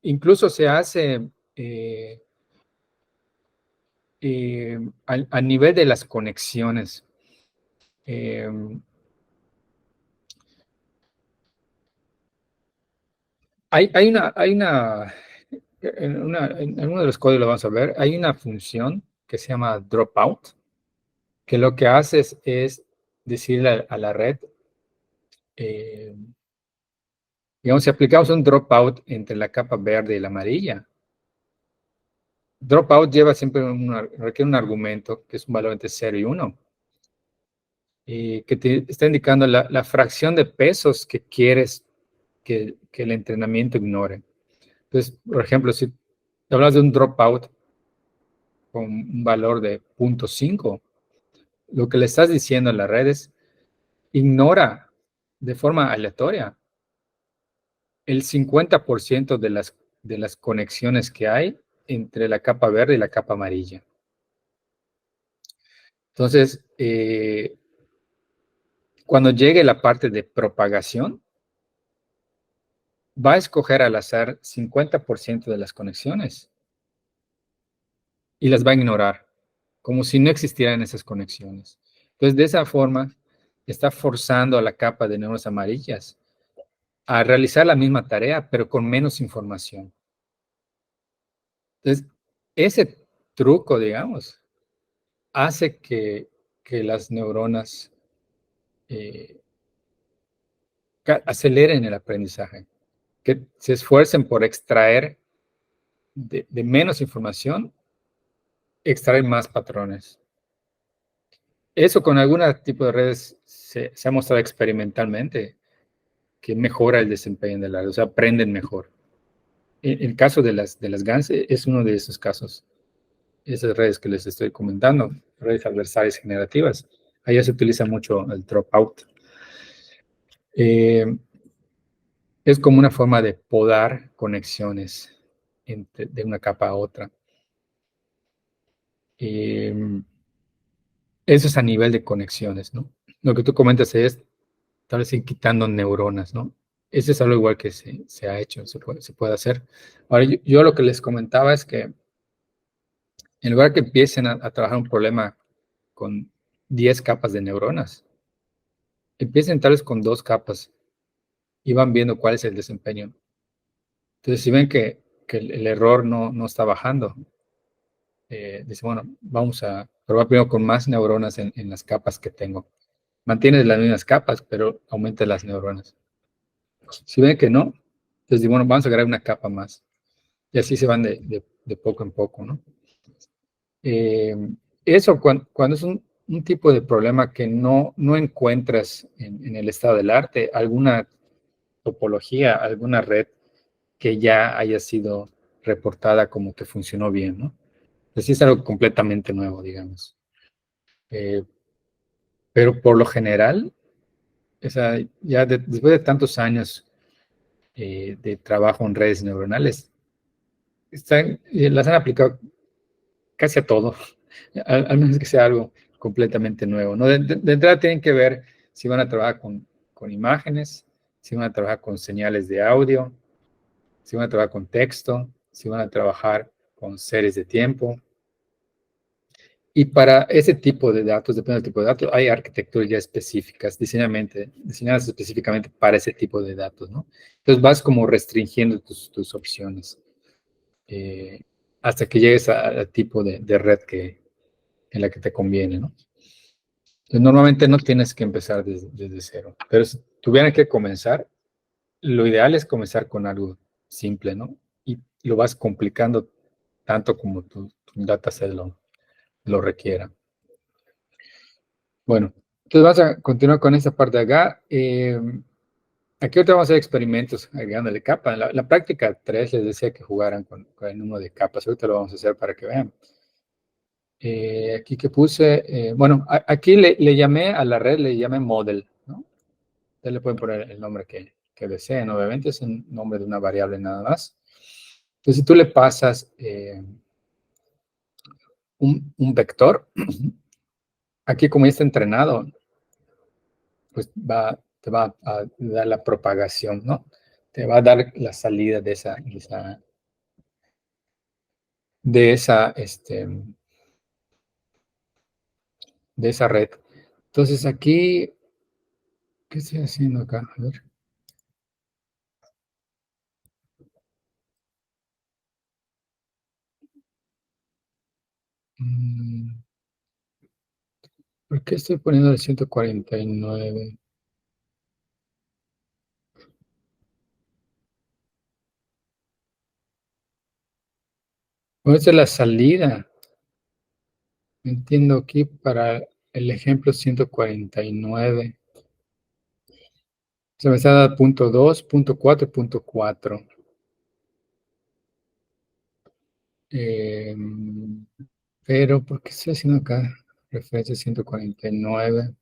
incluso se hace a nivel de las conexiones. En uno de los códigos lo vamos a ver, hay una función que se llama dropout, que lo que hace es decirle a la red, digamos, si aplicamos un dropout entre la capa verde y la amarilla, dropout lleva siempre requiere un argumento que es un valor entre 0 y 1, y que te está indicando la fracción de pesos que quieres que el entrenamiento ignore. Entonces, por ejemplo, si hablas de un dropout con un valor de 0.5, lo que le estás diciendo a la red es, ignora de forma aleatoria el 50% de las conexiones que hay entre la capa verde y la capa amarilla. Entonces, cuando llegue la parte de propagación, va a escoger al azar 50% de las conexiones y las va a ignorar, como si no existieran esas conexiones. Entonces, de esa forma, está forzando a la capa de neuronas amarillas a realizar la misma tarea, pero con menos información. Entonces, ese truco, digamos, hace que las neuronas aceleren el aprendizaje, que se esfuercen por extraer de menos información, extraer más patrones. Eso con algún tipo de redes se ha mostrado experimentalmente que mejora el desempeño de la red, o sea, aprenden mejor. El caso de las GANs es uno de esos casos. Esas redes que les estoy comentando, redes adversarias generativas, allá se utiliza mucho el dropout. Es como una forma de podar conexiones de una capa a otra. Eso es a nivel de conexiones, ¿no? Lo que tú comentas es tal vez ir quitando neuronas, ¿no? Ese es algo igual que se ha hecho, se puede hacer. Ahora, yo lo que les comentaba es que en lugar que empiecen a trabajar un problema con 10 capas de neuronas, empiecen tal vez con 2 capas y van viendo cuál es el desempeño. Entonces, si ven que el error no está bajando, dicen, bueno, vamos a probar primero con más neuronas en las capas que tengo. Mantienes las mismas capas, pero aumenta las neuronas. Si ven que no, entonces, bueno, vamos a agregar una capa más. Y así se van de poco en poco, ¿no? Eso cuando es un tipo de problema que no encuentras en el estado del arte, alguna topología, alguna red que ya haya sido reportada como que funcionó bien, ¿no? Así es algo completamente nuevo, digamos. Pero por lo general, o sea, ya después de tantos años de trabajo en redes neuronales, las han aplicado casi a todo, al menos que sea algo completamente nuevo, ¿no? De entrada tienen que ver si van a trabajar con imágenes, si van a trabajar con señales de audio, si van a trabajar con texto, si van a trabajar con series de tiempo. Y para ese tipo de datos, depende del tipo de datos, hay arquitecturas ya específicas, diseñadas específicamente para ese tipo de datos, ¿no? Entonces vas como restringiendo tus opciones hasta que llegues al tipo de red en la que te conviene, ¿no? Entonces, normalmente no tienes que empezar desde cero, pero si tuvieran que comenzar, lo ideal es comenzar con algo simple, ¿no? Y lo vas complicando tanto como tu dataset lo requiera. Bueno, entonces vamos a continuar con esta parte de acá. Aquí ahorita vamos a hacer experimentos agregándole capa. La práctica 3 les decía que jugaran con el número de capas. Ahorita lo vamos a hacer para que vean. Aquí que puse, bueno, aquí le llamé a la red, le llamé model, ¿no? Ustedes le pueden poner el nombre que deseen, obviamente es un nombre de una variable nada más. Entonces, si tú le pasas un vector, aquí como ya está entrenado, pues te va a dar la propagación, ¿no? Te va a dar la salida de esa red. Entonces aquí, ¿qué estoy haciendo acá? A ver. ¿Por qué estoy poniendo el 149? Bueno, esta es la salida. Entiendo aquí para el ejemplo 149. Se me está dando punto 2, punto 4, punto 4. Pero, ¿por qué estoy haciendo acá? Referencia 149.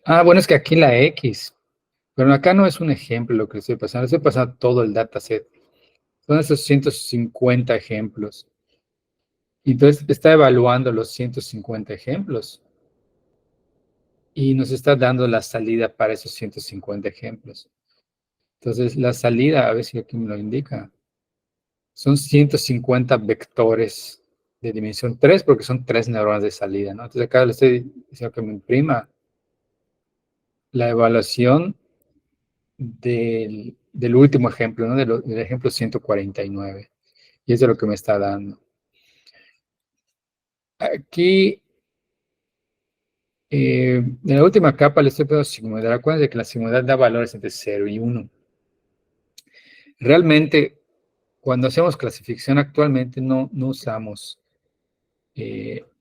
Ah, bueno, es que aquí la X. Pero acá no es un ejemplo lo que estoy pasando todo el dataset. Son esos 150 ejemplos. Entonces está evaluando los 150 ejemplos y nos está dando la salida para esos 150 ejemplos. Entonces la salida, a ver si aquí me lo indica, son 150 vectores de dimensión 3 porque son 3 neuronas de salida, ¿no? Entonces acá le estoy diciendo que me imprima la evaluación del último ejemplo, ¿no? Del ejemplo 149. Y eso es lo que me está dando. Aquí, en la última capa le estoy poniendo sigmoidal. Acuérdense que la sigmoidal da valores entre 0 y 1. Realmente, cuando hacemos clasificación actualmente, no usamos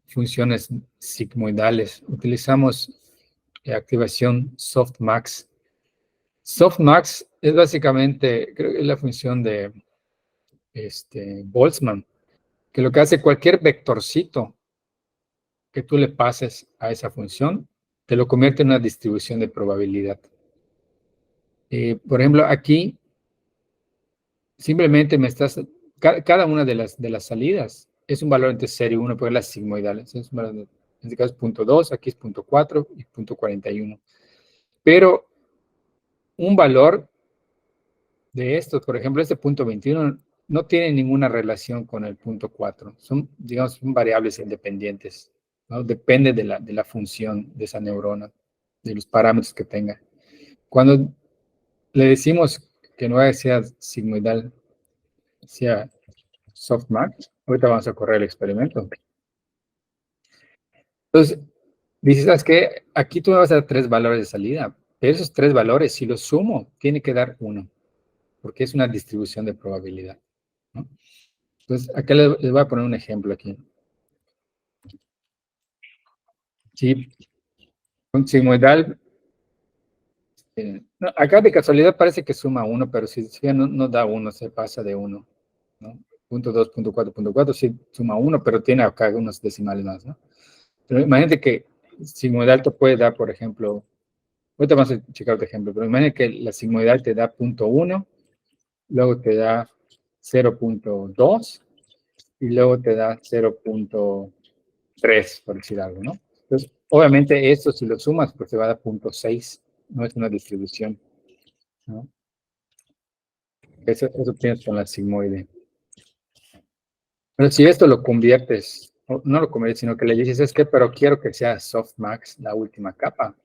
funciones sigmoidales. Utilizamos activación softmax. Softmax es básicamente, creo que es la función de Boltzmann, que lo que hace cualquier vectorcito que tú le pases a esa función, te lo convierte en una distribución de probabilidad. Por ejemplo, aquí simplemente cada una de las salidas es un valor entre 0 y 1, porque es la sigmoidal. Entonces, en este caso es 0.2, aquí es 0.4 y 0.41. Pero un valor de estos, por ejemplo, este 0.21 no tiene ninguna relación con el 0.4. Son, digamos, son variables independientes, ¿no? Depende de la función de esa neurona, de los parámetros que tenga. Cuando le decimos que no sea sigmoidal, sea softmax, ahorita vamos a correr el experimento. Entonces, dices, ¿sabes qué? Aquí tú me vas a dar 3 valores de salida, pero esos 3 valores, si los sumo, tiene que dar 1, porque es una distribución de probabilidad, ¿no? Entonces, acá les voy a poner un ejemplo aquí. Sí, un sigmoidal, no, acá de casualidad parece que suma 1, pero si no da 1, se pasa de 1, ¿no? Punto 2, punto 4, punto 4, sí suma 1, pero tiene acá unos decimales más, ¿no? Pero imagínate que sigmoidal te puede dar, por ejemplo, ahorita vamos a checar otro ejemplo, pero imagínate que la sigmoidal te da punto 1, luego te da 0.2 y luego te da 0.3, por decir algo, ¿no? Entonces, obviamente esto si lo sumas, pues te va a dar 0.6, no es una distribución, ¿no? Eso tienes con la sigmoide. Pero si esto lo conviertes, no lo conviertes, sino que le dices, es que, pero quiero que sea softmax, la última capa.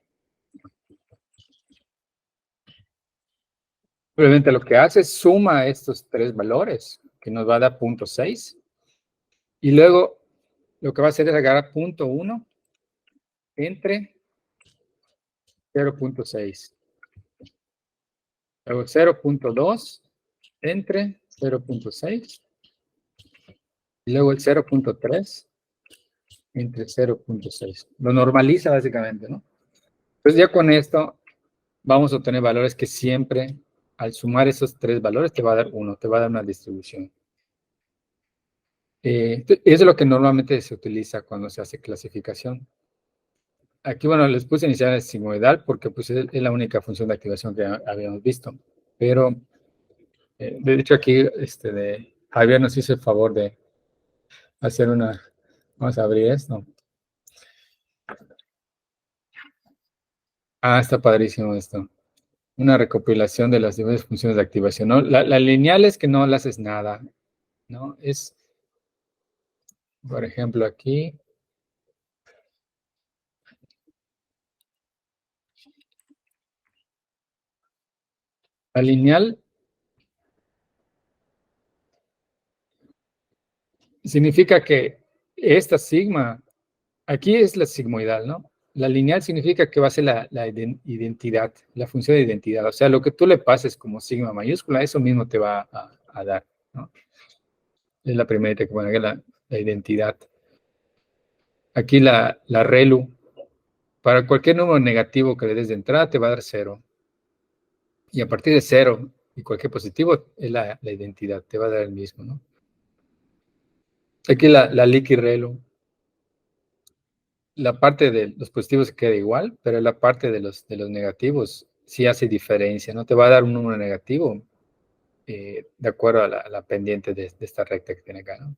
Obviamente lo que hace es suma estos 3 valores, que nos va a dar 0.6, y luego lo que va a hacer es agarrar 0.1 entre 0.6. Luego 0.2 entre 0.6. Y luego el 0.3 entre 0.6. Lo normaliza básicamente, ¿no? Entonces ya con esto vamos a obtener valores que siempre, al sumar esos 3 valores, te va a dar 1, te va a dar una distribución. Eso es lo que normalmente se utiliza cuando se hace clasificación. Aquí, bueno, les puse inicial sigmoidal porque pues, es la única función de activación que habíamos visto. Pero, de hecho, aquí Javier nos hizo el favor de hacer una... Vamos a abrir esto. Ah, está padrísimo esto. Una recopilación de las diversas funciones de activación, ¿no? La lineal es que no le haces nada, ¿no? Es, por ejemplo, aquí. La lineal significa que esta sigma, aquí es la sigmoidal, ¿no? La lineal significa que va a ser la identidad, la función de identidad. O sea, lo que tú le pases como sigma mayúscula, eso mismo te va a dar, ¿no? Es la primera que pone la identidad. Aquí la relu, para cualquier número negativo que le des de entrada, te va a dar 0. Y a partir de 0 y cualquier positivo, es la identidad, te va a dar el mismo, ¿no? Aquí la liqui relu. La parte de los positivos se queda igual, pero la parte de los negativos sí hace diferencia, ¿no? Te va a dar un número negativo de acuerdo a la pendiente de esta recta que tiene acá, ¿no?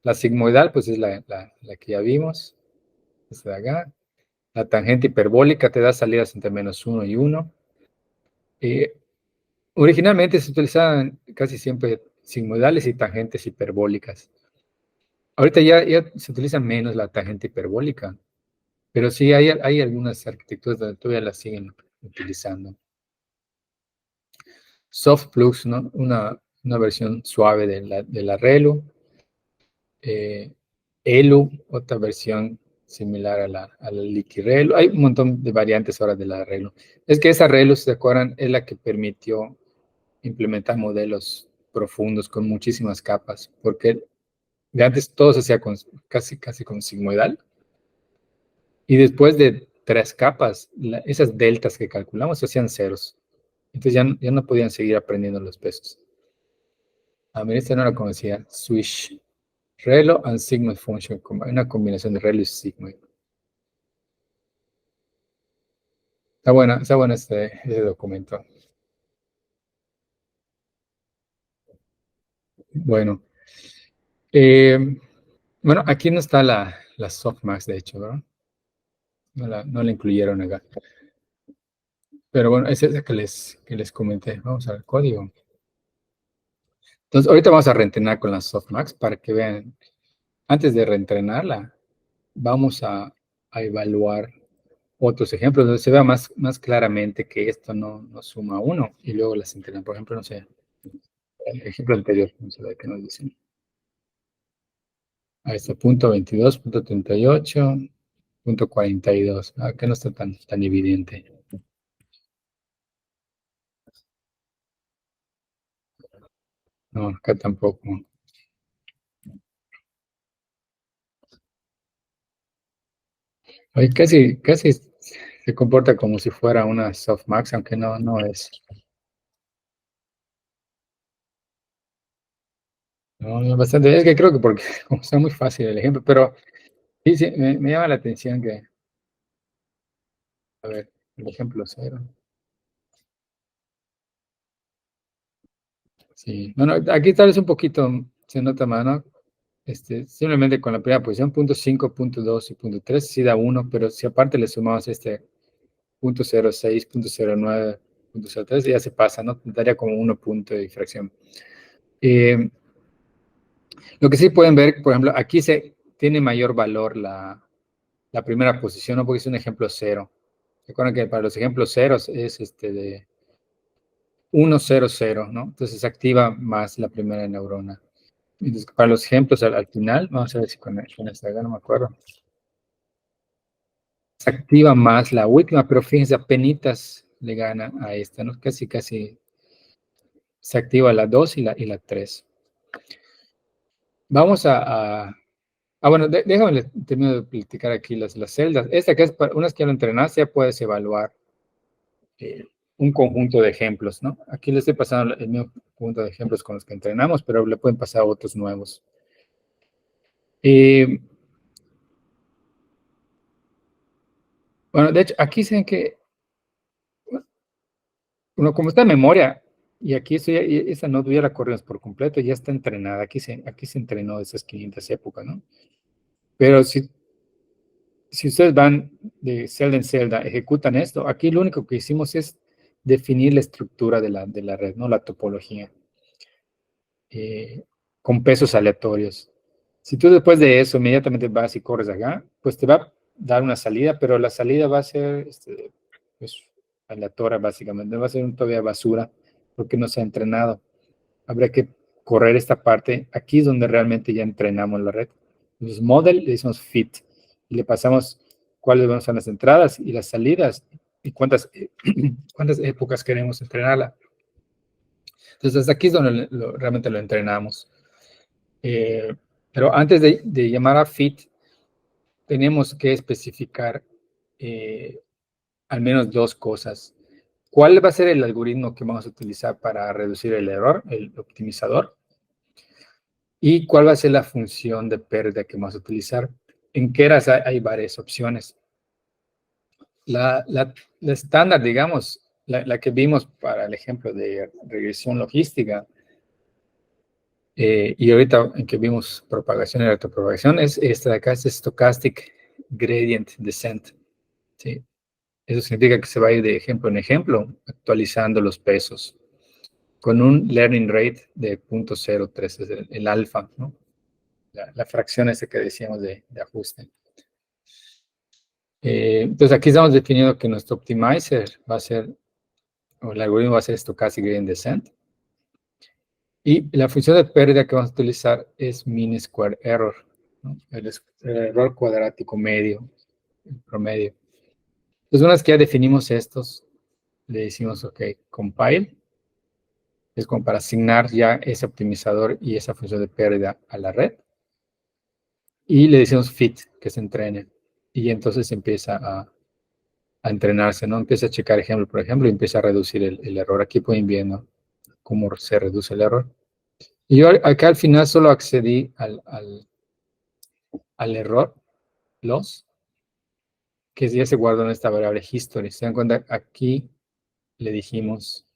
La sigmoidal, pues es la que ya vimos, esta de acá. La tangente hiperbólica te da salidas entre -1 y 1. Originalmente se utilizaban casi siempre sigmoidales y tangentes hiperbólicas. Ahorita ya se utiliza menos la tangente hiperbólica. Pero sí, hay algunas arquitecturas donde todavía las siguen utilizando. Softflux, ¿no? Una versión suave de la Relu. Elu, otra versión similar a la Liquirelu. Hay un montón de variantes ahora de la Relu. Es que esa Relu, si se acuerdan, es la que permitió implementar modelos profundos con muchísimas capas, porque de antes todo se hacía casi con sigmoidal. Y después de 3 capas, esas deltas que calculamos se hacían ceros. Entonces ya no podían seguir aprendiendo los pesos. A mí esta no la conocía. Swish. Relo and sigmoid function. Una combinación de Relo y sigmoid. Está bueno este documento. Bueno. Bueno, aquí no está la softmax, de hecho, ¿verdad? No la incluyeron acá. Pero bueno, es esa que les comenté. Vamos al código. Entonces, ahorita vamos a reentrenar con la softmax para que vean. Antes de reentrenarla, vamos a evaluar otros ejemplos donde se vea más claramente que esto no suma 1 y luego las entrenan. Por ejemplo, no sé, el ejemplo anterior, vamos a ver qué nos dicen. Ahí está, punto 22, punto 38, punto 42. Que no está tan evidente. No, acá tampoco. Oye, casi se comporta como si fuera una softmax, aunque no es. No, bastante. Es que creo que porque como está muy fácil el ejemplo, pero sí, me llama la atención que, a ver, el ejemplo 0. Sí, bueno, aquí tal vez un poquito se nota más, ¿no? Simplemente con la primera posición, punto 5, punto 2 y punto 3, sí da 1, pero si aparte le sumamos punto 06, punto 09, punto 03, ya se pasa, ¿no? Daría como 1 punto de difracción. Lo que sí pueden ver, por ejemplo, aquí se tiene mayor valor la primera posición, ¿no? Porque es un ejemplo 0. Recuerden que para los ejemplos ceros es de 1, 0, 0, ¿no? Entonces se activa más la primera neurona. Entonces, para los ejemplos al final, vamos a ver si con esta acá, no me acuerdo. Se activa más la última, pero fíjense, apenas le gana a esta, ¿no? Casi se activa la 2 y la 3. Vamos bueno, déjame termino de platicar aquí las celdas. Esta que es para unas que ya lo entrenaste, ya puedes evaluar un conjunto de ejemplos, ¿no? Aquí les estoy pasando el mismo conjunto de ejemplos con los que entrenamos, pero le pueden pasar otros nuevos. Bueno, de hecho, aquí se ven que, bueno, como está en memoria, y aquí esa no ya la corrimos por completo, ya está entrenada. Aquí se entrenó de esas 500 épocas, ¿no? Pero si ustedes van de celda en celda, ejecutan esto, aquí lo único que hicimos es definir la estructura de la red, ¿no? La topología, con pesos aleatorios. Si tú después de eso inmediatamente vas y corres acá, pues te va a dar una salida, pero la salida va a ser pues, aleatoria básicamente, va a ser todavía basura porque no se ha entrenado. Habría que correr esta parte. Aquí es donde realmente ya entrenamos la red. Entonces, model le decimos fit y le pasamos cuáles van a ser las entradas y las salidas y cuántas épocas queremos entrenarla. Entonces, hasta aquí es donde realmente lo entrenamos. Pero antes de llamar a fit, tenemos que especificar al menos dos cosas. ¿Cuál va a ser el algoritmo que vamos a utilizar para reducir el error, el optimizador? ¿Y cuál va a ser la función de pérdida que vamos a utilizar? En Keras hay varias opciones. La estándar, digamos, la que vimos para el ejemplo de regresión logística, y ahorita en que vimos propagación y retropropagación, es esta de acá, es Stochastic Gradient Descent. ¿Sí? Eso significa que se va a ir de ejemplo en ejemplo, actualizando los pesos, con un learning rate de 0.03, es el alfa, ¿no? La fracción esa que decíamos de ajuste. Entonces aquí estamos definiendo que nuestro optimizer va a ser, o el algoritmo va a ser Stochastic Gradient Descent. Y la función de pérdida que vamos a utilizar es mean square error, ¿no? El error cuadrático medio, el promedio. Entonces, una vez que ya definimos estos, le decimos, ok, compile, es como para asignar ya ese optimizador y esa función de pérdida a la red. Y le decimos fit, que se entrene. Y entonces empieza a entrenarse, ¿no? Empieza a checar ejemplo por ejemplo y empieza a reducir el error. Aquí pueden ver, ¿no? Cómo se reduce el error. Y yo acá al final solo accedí al error loss, que ya se guardó en esta variable history. ¿Se dan cuenta? Aquí le dijimos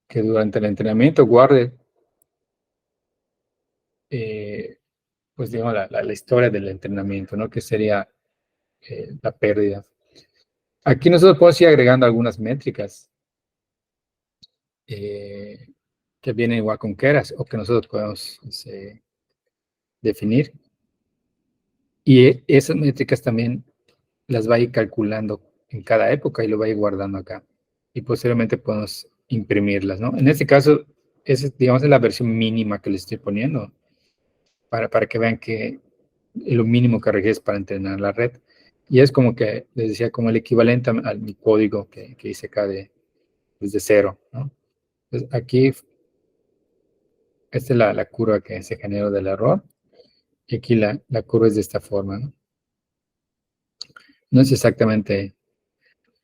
que durante el entrenamiento guarde, pues digamos, la historia del entrenamiento, ¿no? Que sería la pérdida. Aquí nosotros podemos ir agregando algunas métricas que vienen igual con Keras o que nosotros podemos definir. Y esas métricas también las va a ir calculando en cada época y lo va a ir guardando acá. Y posteriormente podemos imprimirlas, ¿no? En este caso, esa es, digamos, es la versión mínima que les estoy poniendo para que vean que lo mínimo que requieres para entrenar la red. Y es como que, les decía, como el equivalente a mi código que hice acá desde cero, ¿no? Entonces, aquí, esta es la curva que se generó del error. Y aquí la curva es de esta forma, ¿no? No es exactamente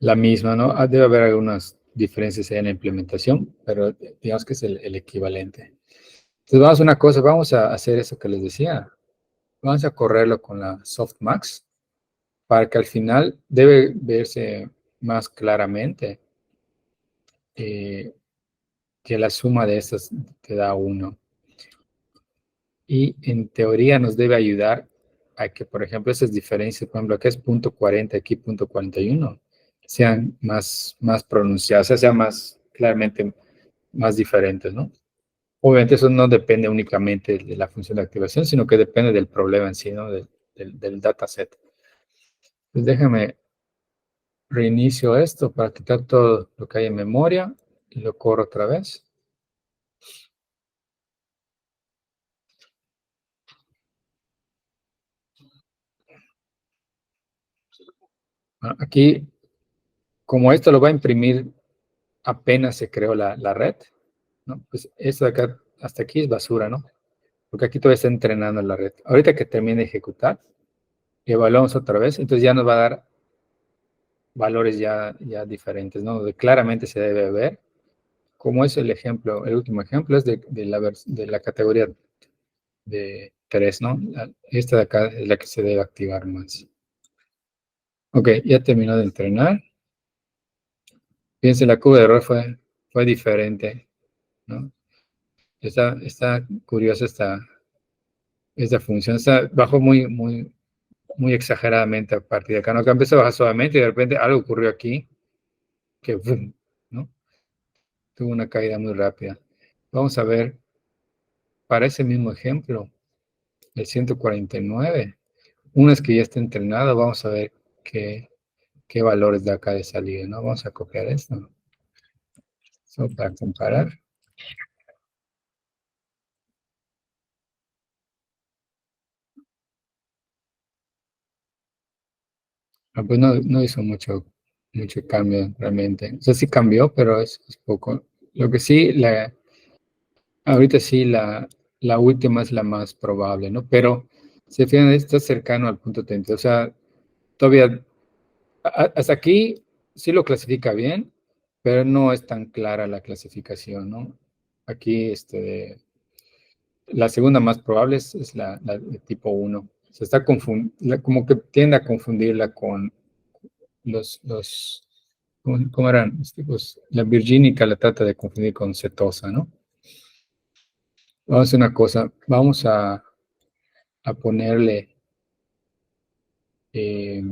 la misma, ¿no? Debe haber algunas diferencias en la implementación, pero digamos que es el equivalente. Entonces, vamos a una cosa, vamos a hacer eso que les decía. Vamos a correrlo con la softmax para que al final debe verse más claramente que la suma de estas te da 1. Y en teoría nos debe ayudar a que, por ejemplo, esas diferencias, por ejemplo, acá es punto 40, aquí punto 41, sean más pronunciadas, o sea, sean más claramente más diferentes, ¿no? Obviamente eso no depende únicamente de la función de activación, sino que depende del problema en sí, ¿no? Del dataset. Pues déjame reinicio esto para quitar todo lo que hay en memoria y lo corro otra vez. Bueno, aquí, como esto lo va a imprimir apenas se creó la red, ¿no? Pues esto de acá hasta aquí es basura, ¿no? Porque aquí todavía está entrenando la red. Ahorita que termine de ejecutar, evaluamos otra vez, entonces ya nos va a dar valores ya diferentes, ¿no? Donde claramente se debe ver, como es el ejemplo, el último ejemplo es de la categoría de 3, ¿no? Esta de acá es la que se debe activar más. Ok, ya terminó de entrenar. Fíjense, la curva de error fue diferente, ¿no? Está curiosa esta función. Bajó muy exageradamente a partir de acá. No, acá empezó a bajar suavemente y de repente algo ocurrió aquí que, ¡boom!, ¿no? Tuvo una caída muy rápida. Vamos a ver, para ese mismo ejemplo, el 149, una vez que ya está entrenado, vamos a ver qué valores da acá de salida, ¿no? Vamos a copiar esto. Para comparar. Pues no hizo mucho cambio realmente. O sea, sí cambió, pero es poco. Lo que sí, ahorita sí la última es la más probable, ¿no? Pero se fijan, está cercano al punto 30. O sea, todavía, hasta aquí sí lo clasifica bien, pero no es tan clara la clasificación, ¿no? Aquí, la segunda más probable es la de tipo 1. Se está como que tiende a confundirla con los ¿cómo eran los tipos? La virgínica la trata de confundir con cetosa, ¿no? Vamos a hacer una cosa, vamos a ponerle, eh,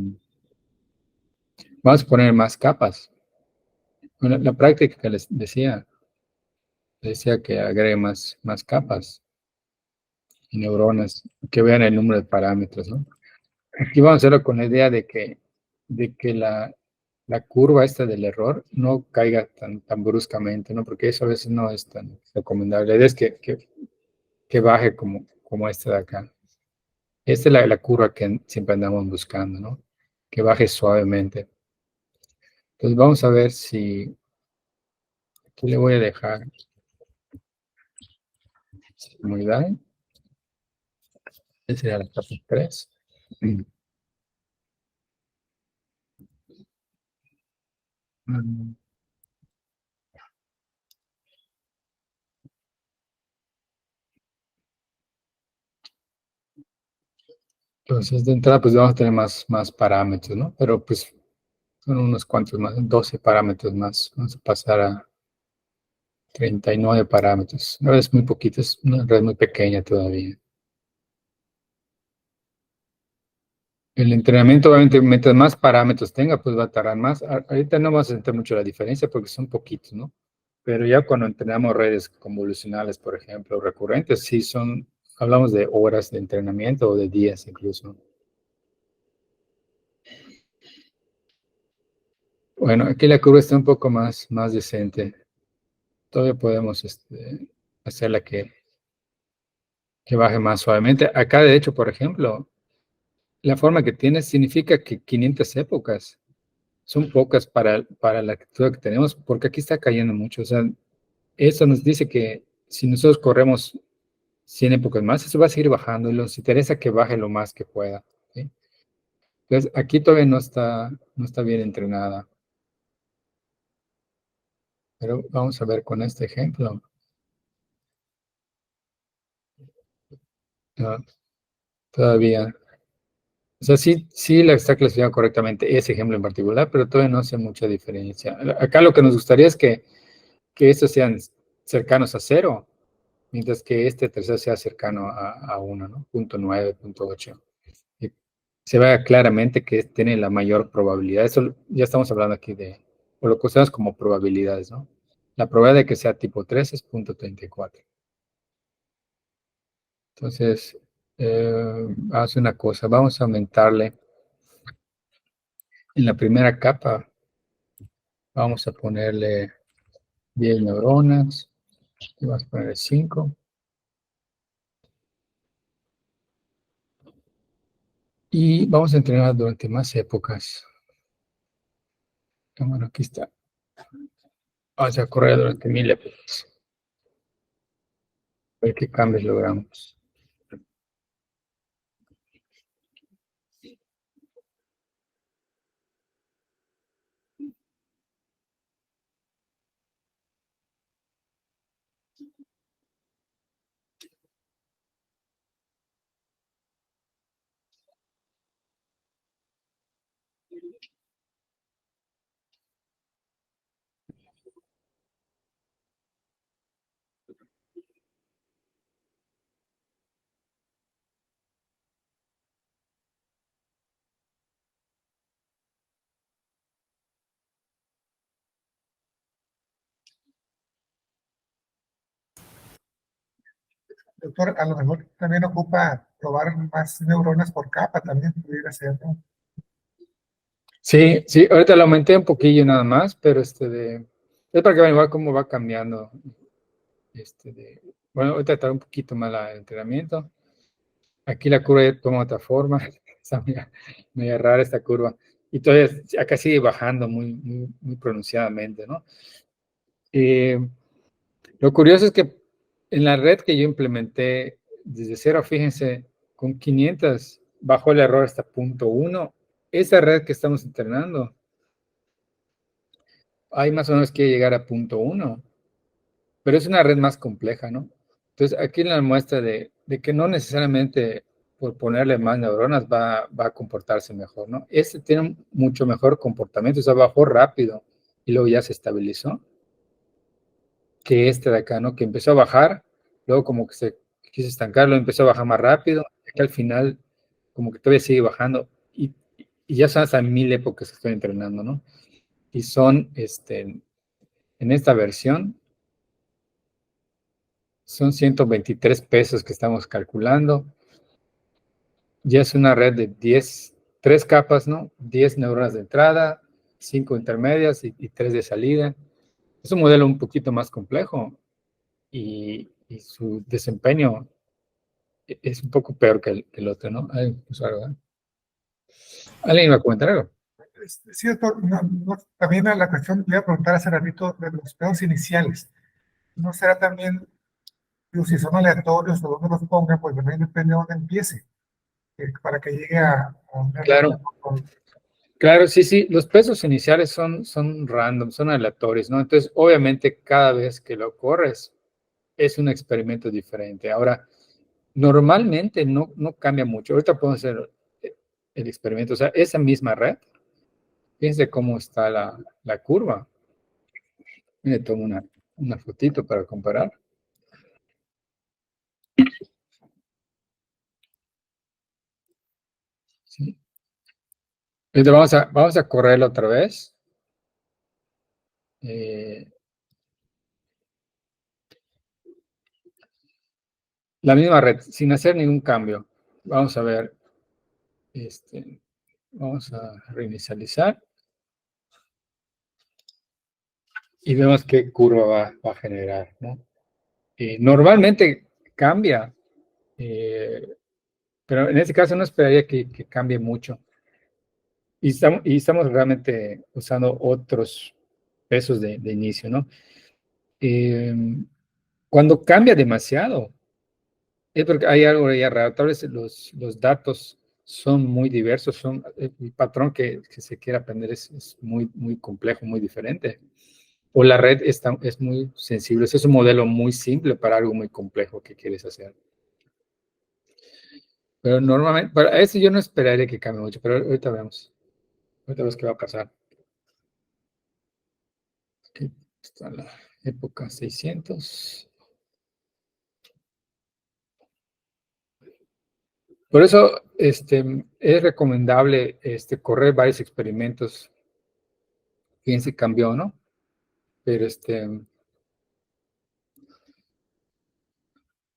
vamos a poner más capas. Bueno, la práctica que les decía que agregue más capas y neuronas, que vean el número de parámetros, ¿no? Aquí vamos a hacerlo con la idea de que la curva esta del error no caiga tan bruscamente, ¿no? Porque eso a veces no es tan recomendable. La idea es que baje como esta de acá. Esta es la curva que siempre andamos buscando, ¿no? Que baje suavemente. Entonces vamos a ver si, aquí le voy a dejar comunidad. Esa sería la capa 3. Entonces, de entrada, pues vamos a tener más parámetros, ¿no? Pero pues son unos cuantos más, 12 parámetros más. Vamos a pasar a 39 parámetros. La verdad es muy poquito, es una red muy pequeña todavía. El entrenamiento, obviamente, mientras más parámetros tenga, pues va a tardar más. Ahorita no vamos a sentir mucho la diferencia porque son poquitos, ¿no? Pero ya cuando entrenamos redes convolucionales, por ejemplo, recurrentes, sí hablamos de horas de entrenamiento o de días incluso. Bueno, aquí la curva está un poco más decente. Todavía podemos hacerla que baje más suavemente. Acá, de hecho, por ejemplo, la forma que tiene significa que 500 épocas son pocas para la actitud que tenemos, porque aquí está cayendo mucho. O sea, eso nos dice que si nosotros corremos 100 épocas más, eso va a seguir bajando y nos interesa que baje lo más que pueda. ¿Sí? Entonces, aquí todavía no está bien entrenada. Pero vamos a ver con este ejemplo. No, todavía. O sea, sí la está clasificando correctamente ese ejemplo en particular, pero todavía no hace mucha diferencia. Acá lo que nos gustaría es que estos sean cercanos a 0, mientras que este tercero sea cercano a 1, ¿no? Punto 9, punto 8. Y se vea claramente que tiene la mayor probabilidad. Eso ya estamos hablando aquí o lo que usamos como probabilidades, ¿no? La probabilidad de que sea tipo 3 es punto 34. Entonces, hace una cosa, vamos a aumentarle en la primera capa, vamos a ponerle 10 neuronas, y vamos a ponerle 5. Y vamos a entrenar durante más épocas. Bueno, aquí está. Vamos a correr durante 1000 épocas. A ver qué cambios logramos. Doctor, a lo mejor también ocupa probar más neuronas por capa, también pudiera ser, ¿no? Sí, ahorita lo aumenté un poquillo nada más, pero es para que vean igual cómo va cambiando. Bueno, ahorita está un poquito mal el entrenamiento. Aquí la curva ya toma otra forma. Está media rara esta curva. Y todavía acá sigue bajando muy pronunciadamente, ¿no? Lo curioso es que en la red que yo implementé desde 0, fíjense, con 500 bajó el error hasta 0.1. Esa red que estamos entrenando, ahí más o menos quiere llegar a 0.1, pero es una red más compleja, ¿no? Entonces, aquí en la muestra de que no necesariamente por ponerle más neuronas va a comportarse mejor, ¿no? Este tiene mucho mejor comportamiento, o sea, bajó rápido y luego ya se estabilizó, que este de acá, ¿no? Que empezó a bajar, luego como que se quiso estancar, luego empezó a bajar más rápido, que al final como que todavía sigue bajando y ya son hasta 1000 épocas que estoy entrenando, ¿no? Y son, en esta versión, son 123 pesos que estamos calculando. Ya es una red de 3 capas, ¿no? 10 neuronas de entrada, 5 intermedias y 3 de salida. Es un modelo un poquito más complejo y su desempeño es un poco peor que el otro, ¿no? ¿Alguien va a comentar algo? Sí, doctor, también a la cuestión, le iba a preguntar hace ratito de los pedos iniciales. ¿No será también, digo, si son aleatorios o dónde los pongan, pues también depende de dónde empiece, para que llegue a una Claro. Claro, sí, los pesos iniciales son random, son aleatorios, ¿no? Entonces, obviamente, cada vez que lo corres, es un experimento diferente. Ahora, normalmente no cambia mucho. Ahorita podemos hacer el experimento. O sea, esa misma red, fíjense cómo está la curva. Le tomo una fotito para comparar. ¿Sí? Entonces vamos a correrlo otra vez. La misma red, sin hacer ningún cambio. Vamos a ver. Vamos a reinicializar. Y vemos qué curva va a generar, ¿no? Normalmente cambia, pero en este caso no esperaría que cambie mucho. Y estamos realmente usando otros pesos de inicio, ¿no? Cuando cambia demasiado, es porque hay algo ya raro. Tal vez los datos son muy diversos, el patrón que se quiere aprender es muy, muy complejo, muy diferente. O la red es muy sensible. Ese es un modelo muy simple para algo muy complejo que quieres hacer. Pero normalmente, para eso yo no esperaría que cambie mucho, pero ahorita vemos. Ahorita vemos qué va a pasar. Aquí está la época 600. Por eso es recomendable correr varios experimentos. Fíjense, cambió, ¿no? Pero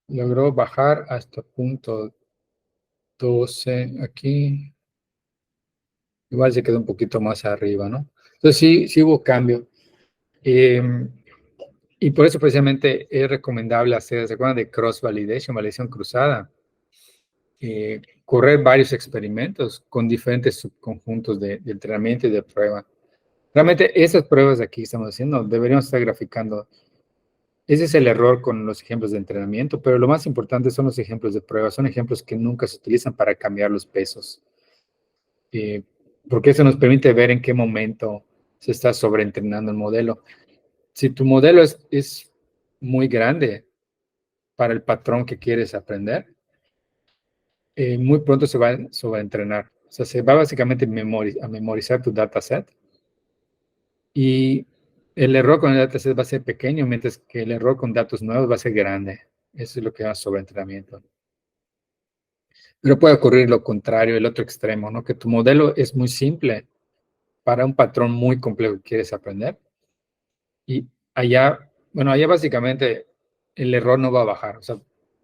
logró bajar hasta punto 12 aquí. Igual se quedó un poquito más arriba, ¿no? Entonces sí hubo cambio. Y por eso precisamente es recomendable hacer, ¿se acuerdan de cross-validation, validación cruzada? Correr varios experimentos con diferentes subconjuntos de entrenamiento y de prueba. Realmente esas pruebas de aquí que estamos haciendo deberíamos estar graficando. Ese es el error con los ejemplos de entrenamiento, pero lo más importante son los ejemplos de prueba. Son ejemplos que nunca se utilizan para cambiar los pesos. Porque eso nos permite ver en qué momento se está sobreentrenando el modelo. Si tu modelo es muy grande para el patrón que quieres aprender, muy pronto se va a sobreentrenar. O sea, se va básicamente a memorizar tu dataset y el error con el dataset va a ser pequeño, mientras que el error con datos nuevos va a ser grande. Eso es lo que llama sobreentrenamiento. Pero puede ocurrir lo contrario, el otro extremo, ¿no? Que tu modelo es muy simple para un patrón muy complejo que quieres aprender. Y allá básicamente el error no va a bajar. O sea,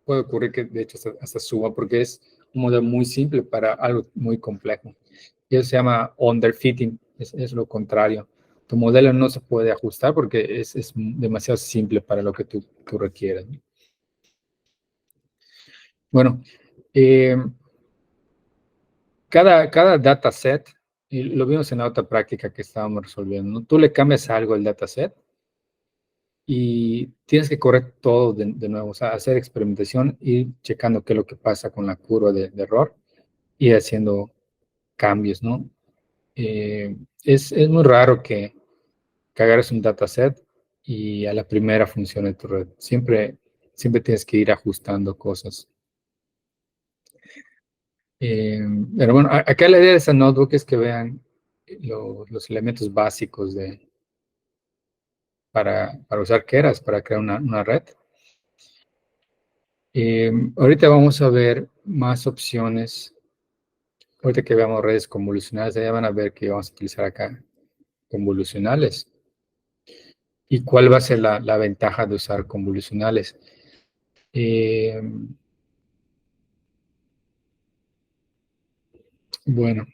puede ocurrir que de hecho hasta suba porque es un modelo muy simple para algo muy complejo. Y eso se llama underfitting, es lo contrario. Tu modelo no se puede ajustar porque es demasiado simple para lo que tú requieres, ¿no? Bueno, cada dataset, y lo vimos en la otra práctica que estábamos resolviendo, ¿no? Tú le cambias algo al dataset y tienes que correr todo de nuevo, o sea, hacer experimentación y checando qué es lo que pasa con la curva de error y haciendo cambios, ¿no? Es muy raro que agarres un dataset y a la primera funcione tu red. Siempre tienes que ir ajustando cosas. Pero bueno, acá la idea de esta notebook es que vean los elementos básicos para usar Keras, para crear una red. Ahorita vamos a ver más opciones. Ahorita que veamos redes convolucionales, ya van a ver que vamos a utilizar acá convolucionales. ¿Y cuál va a ser la ventaja de usar convolucionales? Bueno,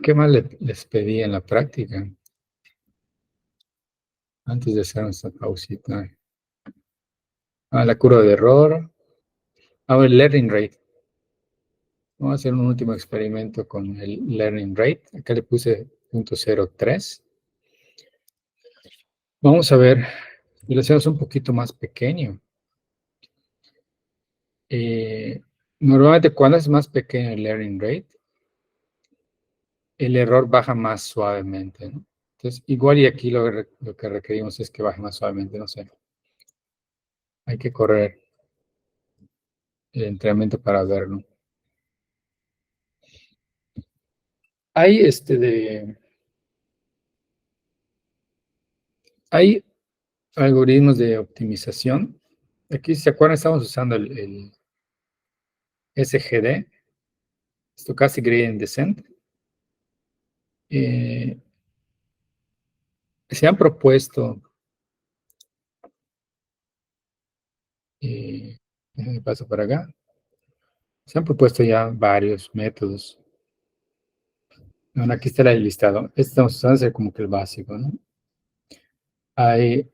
¿qué más les pedí en la práctica? Antes de hacer nuestra pausita. La curva de error. El learning rate. Vamos a hacer un último experimento con el learning rate. Acá le puse 0.03. Vamos a ver, y lo hacemos un poquito más pequeño. Normalmente cuando es más pequeño el learning rate, el error baja más suavemente, ¿no? Entonces, igual y aquí lo que requerimos es que baje más suavemente, no sé. Hay que correr el entrenamiento para verlo. Hay hay algoritmos de optimización. Aquí, ¿se acuerdan? Estamos usando el SGD, Stochastic Gradient Descent. Se han propuesto, déjame paso para acá, se han propuesto ya varios métodos. Bueno, aquí está el listado. Este estamos usando como que el básico, ¿no? Hay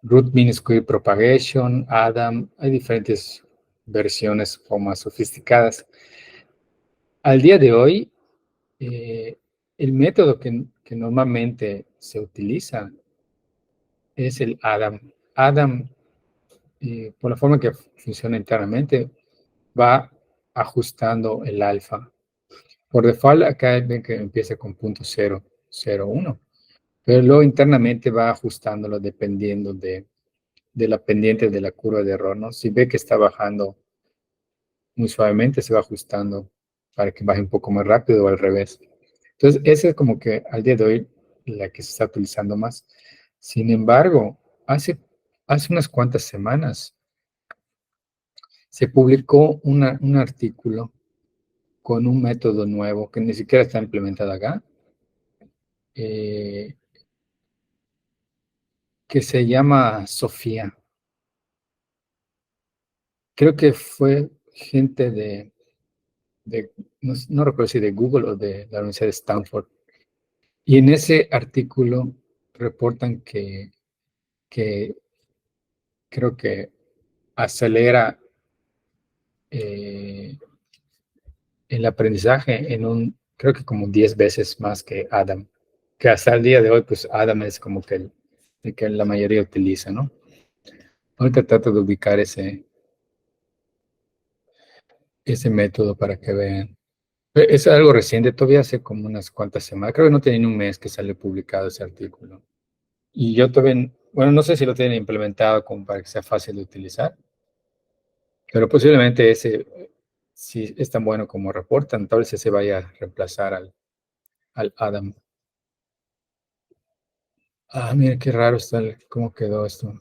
Root Mean Square Propagation, Adam, hay diferentes versiones o más sofisticadas. Al día de hoy, el método que normalmente se utiliza es el Adam. Adam, por la forma que funciona internamente, va ajustando el alfa. Por default, acá ven que empieza con 0.001, pero luego internamente va ajustándolo dependiendo de la pendiente de la curva de error, ¿no? Si ve que está bajando muy suavemente, se va ajustando para que baje un poco más rápido o al revés. Entonces, esa es como que al día de hoy la que se está utilizando más. Sin embargo, hace unas cuantas semanas se publicó un artículo con un método nuevo que ni siquiera está implementado acá, que se llama Sofía. Creo que fue gente no recuerdo si de Google o de la Universidad de Stanford. Y en ese artículo reportan que creo que acelera el aprendizaje creo que como 10 veces más que Adam. Que hasta el día de hoy, pues Adam es como que el que la mayoría utiliza, ¿no? Ahorita trato de ubicar ese método para que vean. Es algo reciente, todavía hace como unas cuantas semanas. Creo que no tiene ni un mes que sale publicado ese artículo. Y yo todavía, bueno, no sé si lo tienen implementado como para que sea fácil de utilizar, pero posiblemente ese, si es tan bueno como reportan, tal vez ese vaya a reemplazar al Adam. Ah, mira qué raro está, cómo quedó esto.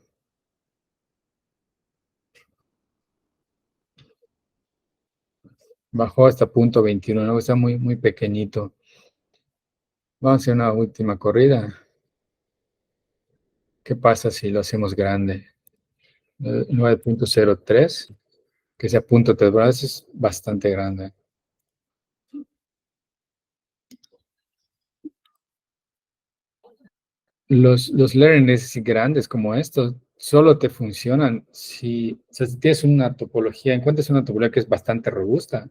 Bajó hasta punto 21, ¿no? Está muy, muy pequeñito. Vamos a hacer una última corrida. ¿Qué pasa si lo hacemos grande? 9.03, que sea punto 3, bueno, eso es bastante grande. Los learners grandes como estos solo te funcionan si tienes una topología, encuentras una topología que es bastante robusta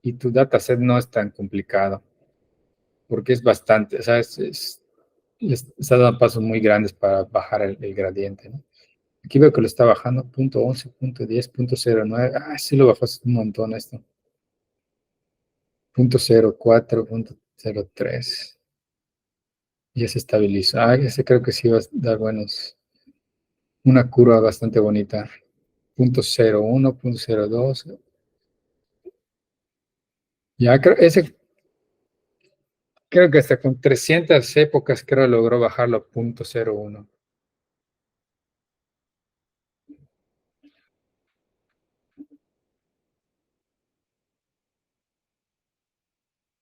y tu dataset no es tan complicado, porque es bastante, o sea, está dando pasos muy grandes para bajar el gradiente, ¿no? Aquí veo que lo está bajando, punto 11, punto 10, punto 09. Ah, sí lo bajó un montón esto. Punto 04, punto 03. Ya se estabilizó. Ah, ese creo que sí va a dar una curva bastante bonita. Punto 01, punto 02. Ya creo que hasta con 300 épocas creo logró bajarlo a punto 01.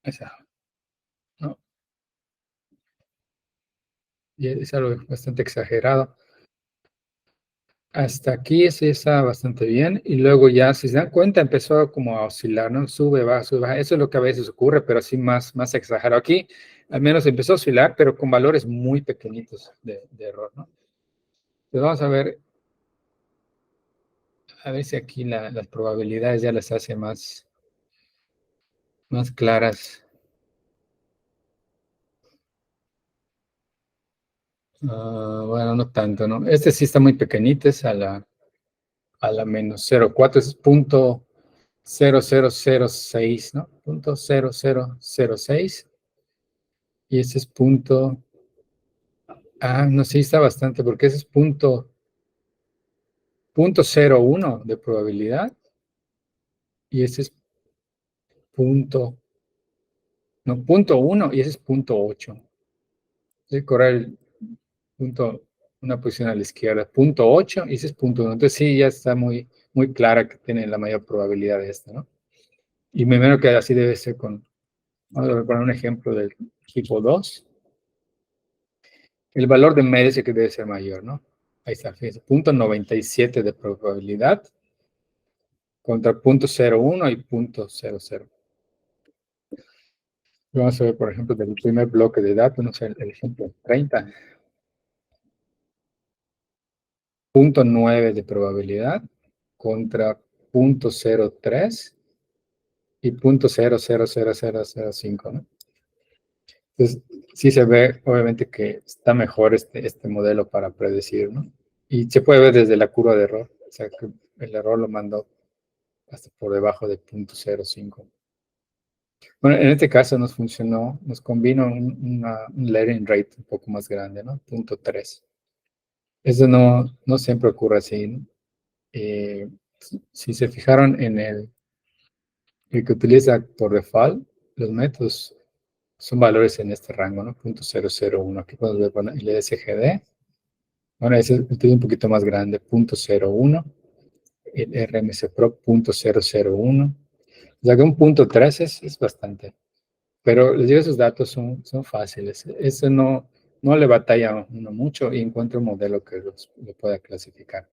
Esa, ¿no? Y es algo bastante exagerado. Hasta aquí ese está bastante bien y luego ya, si se dan cuenta, empezó como a oscilar, ¿no? Sube, baja, sube, baja. Eso es lo que a veces ocurre, pero así más exagerado. Aquí al menos empezó a oscilar, pero con valores muy pequeñitos de error, ¿no? Entonces vamos a ver si aquí las probabilidades ya las hace más claras. Bueno, no tanto, ¿no? Este sí está muy pequeñito, es a la menos 0,4, es punto 0006, ¿no? Punto 0006. Y ese es punto, no, sí está bastante, porque ese es punto 0,1 de probabilidad. Y ese es punto No, 0.1 y ese es 0.8. Voy a correr el punto, una posición a la izquierda, 0.8 y ese es 0.1. Entonces sí, ya está muy, muy clara que tiene la mayor probabilidad de esto, ¿no? Y me imagino que así debe ser con, vamos a poner un ejemplo del tipo 2. El valor de media es que debe ser mayor, ¿no? Ahí está, fíjense, 0.97 de probabilidad contra 0.01 y 0.00. Vamos a ver, por ejemplo, del primer bloque de datos, no sé, el ejemplo 30. 0.9 de probabilidad contra 0.03 y 0.000005, ¿no? Entonces, sí se ve, obviamente, que está mejor este modelo para predecir, ¿no? Y se puede ver desde la curva de error, o sea, que el error lo mandó hasta por debajo de 0.05. Bueno, en este caso nos funcionó, nos convino un learning rate un poco más grande, ¿no? 0.3. Eso no siempre ocurre así, ¿no? Si se fijaron en el que utiliza por default, los métodos son valores en este rango, ¿no? 0.001. Aquí podemos ver el SGD. Ahora ese es un poquito más grande, 0.01. El RMC Pro, 0.001. O sea que un 0.3 es bastante. Pero les digo, esos datos son fáciles. Eso no le batalla a uno mucho y encuentra un modelo que lo pueda clasificar.